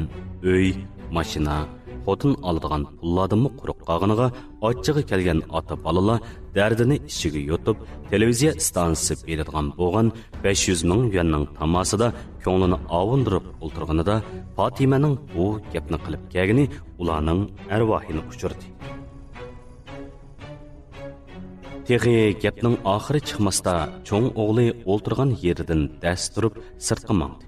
uy, mashina, xotin oladigan pullardanmi quruq qolganiga ochchig'i kelgan ota bolalar dardini ichiga yutib, televiziya stansiyasi beradigan bo'lgan 500 ming yuanning tamasida ko'nglini ovundirib o'tirganida Fatimaning bu gapni qilib kelgani ularning arvohini uchirdi. Texi gapning oxiri chiqmasda cho'ng o'g'li o'ltirgan yeridan dast turib sirtqa mangdi.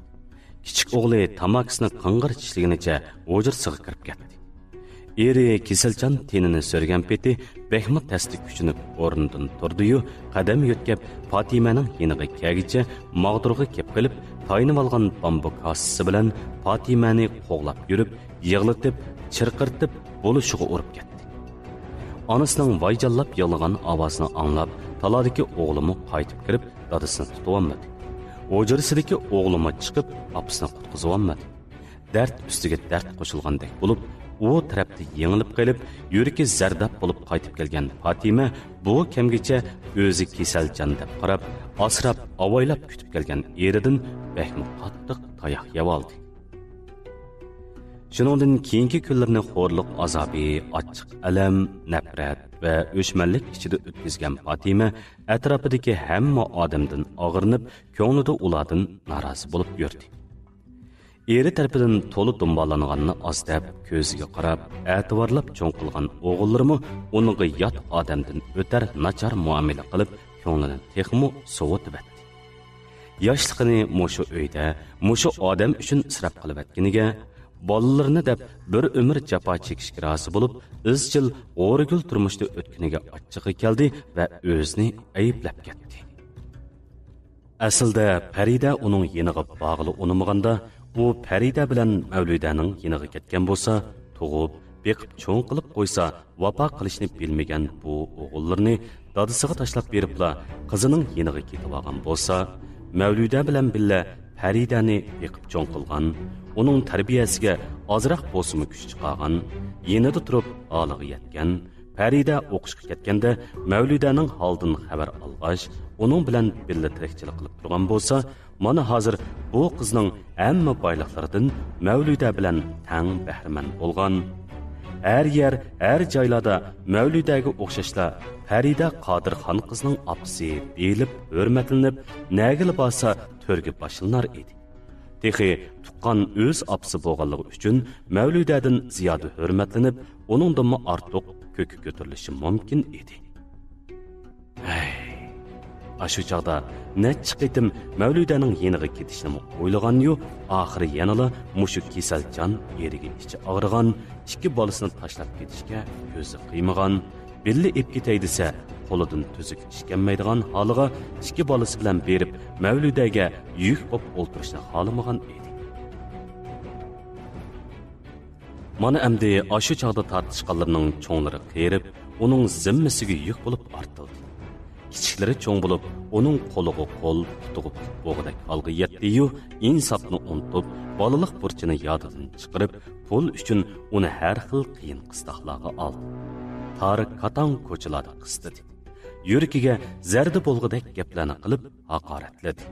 Kichik o'g'li tamakisini qing'ir tishliginicha o'jirsig'i kirib ketdi. Eri kesilchan tenini so'rgan peti behmi tasdik kuchinib o'rnidan turdi-yu, qadam yo'tkab Fatimaning yeniga kelgicha mag'durga kep qilib, tayinib olgan bambuk kosasi bilan Fatimani qo'g'lab yurib, yig'latib, chirqirtib bo'lishiga urib ketdi. onasining vayjallab yig'lagan ovozini anglab, taladagi o'g'limi qaytib kirib, dadasini tutib olmadi. O'jirisidagi o'g'limi chiqib, opasini qutqizib olmadi. Dard ustiga dard qo'shilgandek bo'lib, u tarafda yengilib qolib, yuragi zardab bo'lib qaytib kelgan Fatima bu kamgacha o'zi kasaljon deb qarab, asrab, avaylab kutib kelgan eridan behmi qattiq tayoq yeb oldi. Shuningdan keyingi kunlarni xo'rliq azobi, ochiq alam, nafrat va o'chmanlik ichida o'tkazgan Fatima atrofidagi hamma odamdan og'rinib, ko'nglida ulardan norozi bo'lib yurdi. Eri tarafidan to'li dumbalanganini ozdab, ko'ziga qarab, e'tiborlab cho'ng qilgan o'g'illarimi uningga yot odamdan o'tar nachar muomala qilib, ko'nglini texmo sovutib etdi. Yoshligini mushu uyda, mushu odam uchun isrof qilib etganiga, bolalarni deb bir umr jafo chekishga rozi bo'lib, izchil o'rgul turmushda o'tganiga achchig'i keldi va o'zini ayblab ketdi. Aslida Farida uning yeniga bog'li unimaganda, u Farida bilan Mavludaning yeniga ketgan bo'lsa, tug'ib, beqib cho'ng qilib qo'ysa, vafo qilishni bilmagan bu o'g'illarni dadasiga tashlab beribla qizining yeniga ketib olgan bo'lsa, Mavluda bilan billa Faridani beqib cho'ng qilgan, uning tarbiyasiga ozroq bo'lsa-mu kuch chiqargan, yenida turib oliga yetgan, Farida o'qishga ketganda Mavludaning holdan xabar olg'ach, uning bilan billa tirikchilik qilib turgan bo'lsa, mana hozir bu qizning hamma boyliqlaridan Mavluda bilan tang bahramand bo'lgan. Her yer, her joylarda Mavludaga o'xshashla Farida Qodirxon qizning opasi deyilib, hurmatlanib, nagil bo'lsa to'rga boshlanar edi. Texi tuqqan o'z opasi bo'lganligi uchun Mavludadan ziyoda hurmatlanib, uningdan ortiq ko'ki ko'tarilishi mumkin edi. Ashu chaqda necha qitim Mavludaning yeniga ketishni o'ylagan-yu, oxiri yanala mushu kasaljon eriga ichi og'rigan, ikki bolasini tashlab ketishga ko'zi qiymagan, belli ep ketay desa, qo'lidan tuzuk ishkanmaydigan holiga ikki bolasi bilan berib Mavludaga yuk bo'lib o'ltirishni xohlamagan edi. Mana endi ashu chaqda tartishqanlarning cho'nglari qerib, uning zimmasiga yuk bo'lib ortildi. Kichiklari cho'ng bo'lib, uning qo'liga qo'l tutib bo'g'dak holga yetdi-yu, insofni unutib, bolalik burchini yodidan chiqarib, pul uchun uni har xil qiyin qistoqlarga oldi. Tariq qatang ko'chalarda qistidi. Yuragiga zarda bo'lg'idek gaplarni qilib haqoratladi.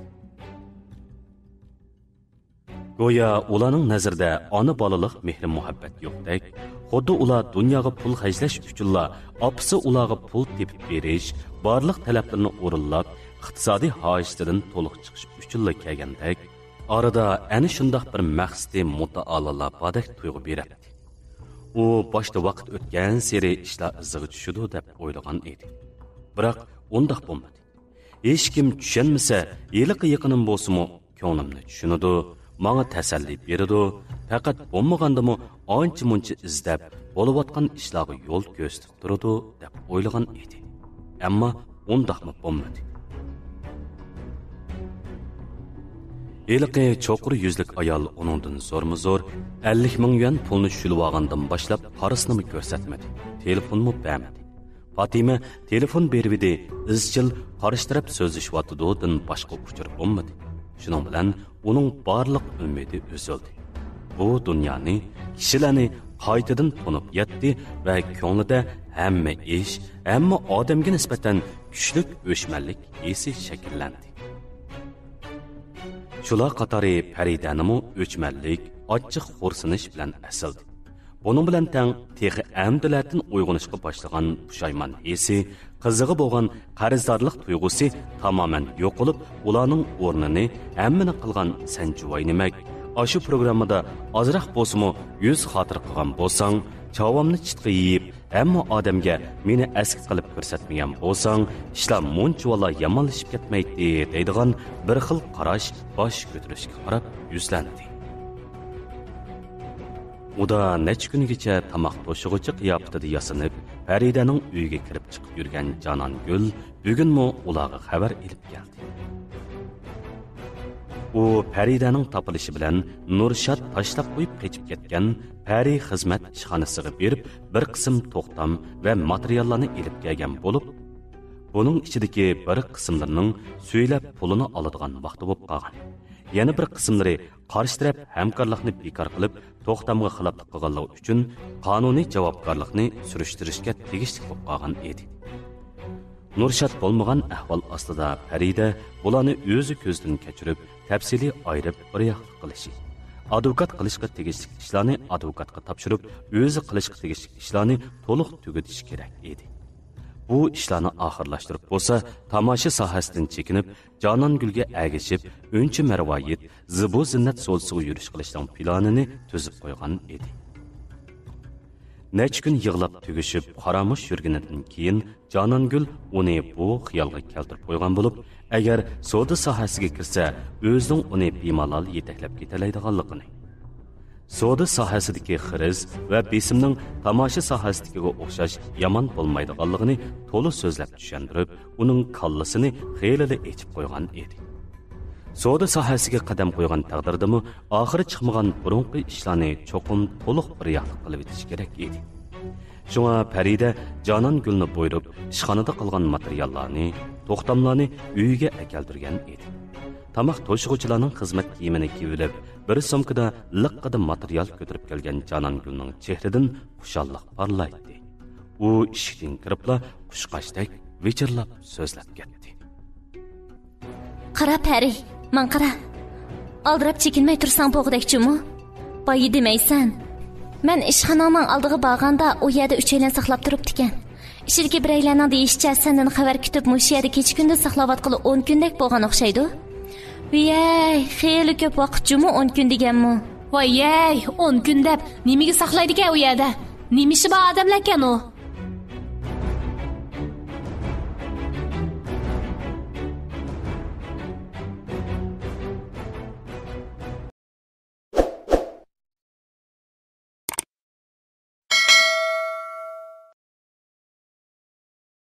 Go'yo ularning nazarida ona bolalik mehr muhabbat yo'qdek, xuddi ular dunyoga pul xajlash uchunla opasi ularga pul tepib berish, barliq talablarini o'rinlab, iqtisodiy hojatlardan to'liq chiqish uchunla kelgandek, orada ana shundoq bir maqsadi mutaolalar bodek tuyg'u beradi. U boshda vaqt o'tgan seri ishlar iziga tushidi deb o'ylagan edi. Biroq undoq bo'lmadi. Hech kim tushunmasa, yiliqi yaqinim bo'lsa-mu, ko'nglimni tushunadi. Manga tasalli beradi, faqat bo'lmagandimi ancha-muncha izlab, bo'layotgan ishlarga yo'l ko'rsatib turadi deb o'ylagan edi. Ammo undaqmi bo'lmadi. Eliqi cho'qur yuzlik ayol uningdan zo'rma-zo'r 50 ming yuan pulni tushilib olgandan boshlab qarasini ko'rsatmadi. Telefonmi bermadi. Fatima telefon bervidi, izchil qarish taraf so'zlashyotidan boshqa uchur bo'lmadi. Shuning bilan uning barliq umidi uzildi. Bu dunyoni, kishilarni qaytadan tunib yetdi va ko'nglida hamma ish, hamma odamga nisbatan kuchlik o'chmanlik hissi shakllandi. Shular qatori Faridanimi o'chmanlik, ochiq xo'rsinish bilan asildi. Bunun bilan tang texi amdilatin uyg'unishga boshlagan pushaymon hissi, qizig'i bo'lgan qarzdorlik tuyg'usi tamoman yo'qolib, ularning o'rnini hammani qilgan sanjuvoy nimak. Ashu programmada ozroq bo'lsa-mu yuz xotir qilgan bo'lsang, chavamni chitqi yeyib, hamma odamga meni askit qilib ko'rsatmagan bo'lsang, ishlar munchvala yomonlashib ketmaydi deydigan bir xil qarash bosh ko'tarishga qarab yuzlandi. Uda necha kungacha tamoq to'shig'ichi qiyofatida yasanib, Faridaning uyiga kirib chiqib yurgan Jonon Gul bugunmi ularga xabar elib keldi. u Faridaning topilishi bilan Nurshad tashlab qo'yib qochib ketgan Pari xizmat ishxonasiga berib bir qism to'xtam va materiallarni elib kelgan bo'lib, buning ichidagi bir qismlarining so'ylab pulini oladigan vaqti bo'lib qolgan. Yana bir qismlari qarshi taraf hamkorlikni bekor qilib, to'xtamga xiloflik qilganligi uchun qonuniy javobgarlikni surishtirishga tegishli bo'lib qolgan edi. Nurshad bo'lmagan ahvol ostida Farida bularni o'zi ko'zdan kechirib, tafsiliy ayirib riyoqlik qilishi, advokat qilishga tegishli ishlarni advokatga topshirib, o'zi qilishga tegishli ishlarni to'liq tugatish kerak edi. Bu ishlarni oxirlashtirib bo'lsa, tomosha sohasidan chekinib, Jonongulga agishib, o'nchi marvoyit, zibu zinnat so'lsiga yurish qilishning planini tuzib qo'ygan edi. Necha kun yig'lab tugishib, qaramush yurganidan keyin Jonongul uni bu xiyolga keltirib qo'ygan bo'lib, agar savdo sohasiga kirsa, o'zining uni bemalol yetaklab ketalaydiganligini, savdo sohasidagi xiriz va besimning tomosha sohasidagiga o'xshash yomon bo'lmaydiganligini to'liq so'zlab tushuntirib, uning kallasini xeyli echib qo'ygan edi. Savdo sohasiga qadam qo'ygan taqdirdami, oxiri chiqmagan burunqi ishlarni cho'qim to'liq bir yoqlik qilib o'tish kerak edi. Shunga Farida Jonongulni buyurib, ishxonada qolgan materiallarni, to'xtamlarni uyiga keltirgan edi. Tamoq to'shig'uvchilarning xizmat kiyimini kiyib, bir sumkada liqqida material ko'tarib kelgan Jonongulning chehridan xushallik parlaydi. U eshikdan kiribla qushqashdek vichirlab so'zlab ketdi. Qara Pari, men qara. Aldirab chekinmay tursang bo'g'dakchimi? Boyi demaysan. Men ishxonamning oldiga borganda u yerda 3 oylan saqlab turibdi ekan. Ishidagi biraylarning deyishicha, sendan xabar kutib mush yerda kecha kunda saqlayotqili 10 kundek bo'lgan o'xshaydi. Voy, xeyli ko'p vaqtmi 10 kun deganmi? Voy, 10 kun deb nimaga saqlaydi ekan u yerda? Nima ishi bor odamlar ekan u?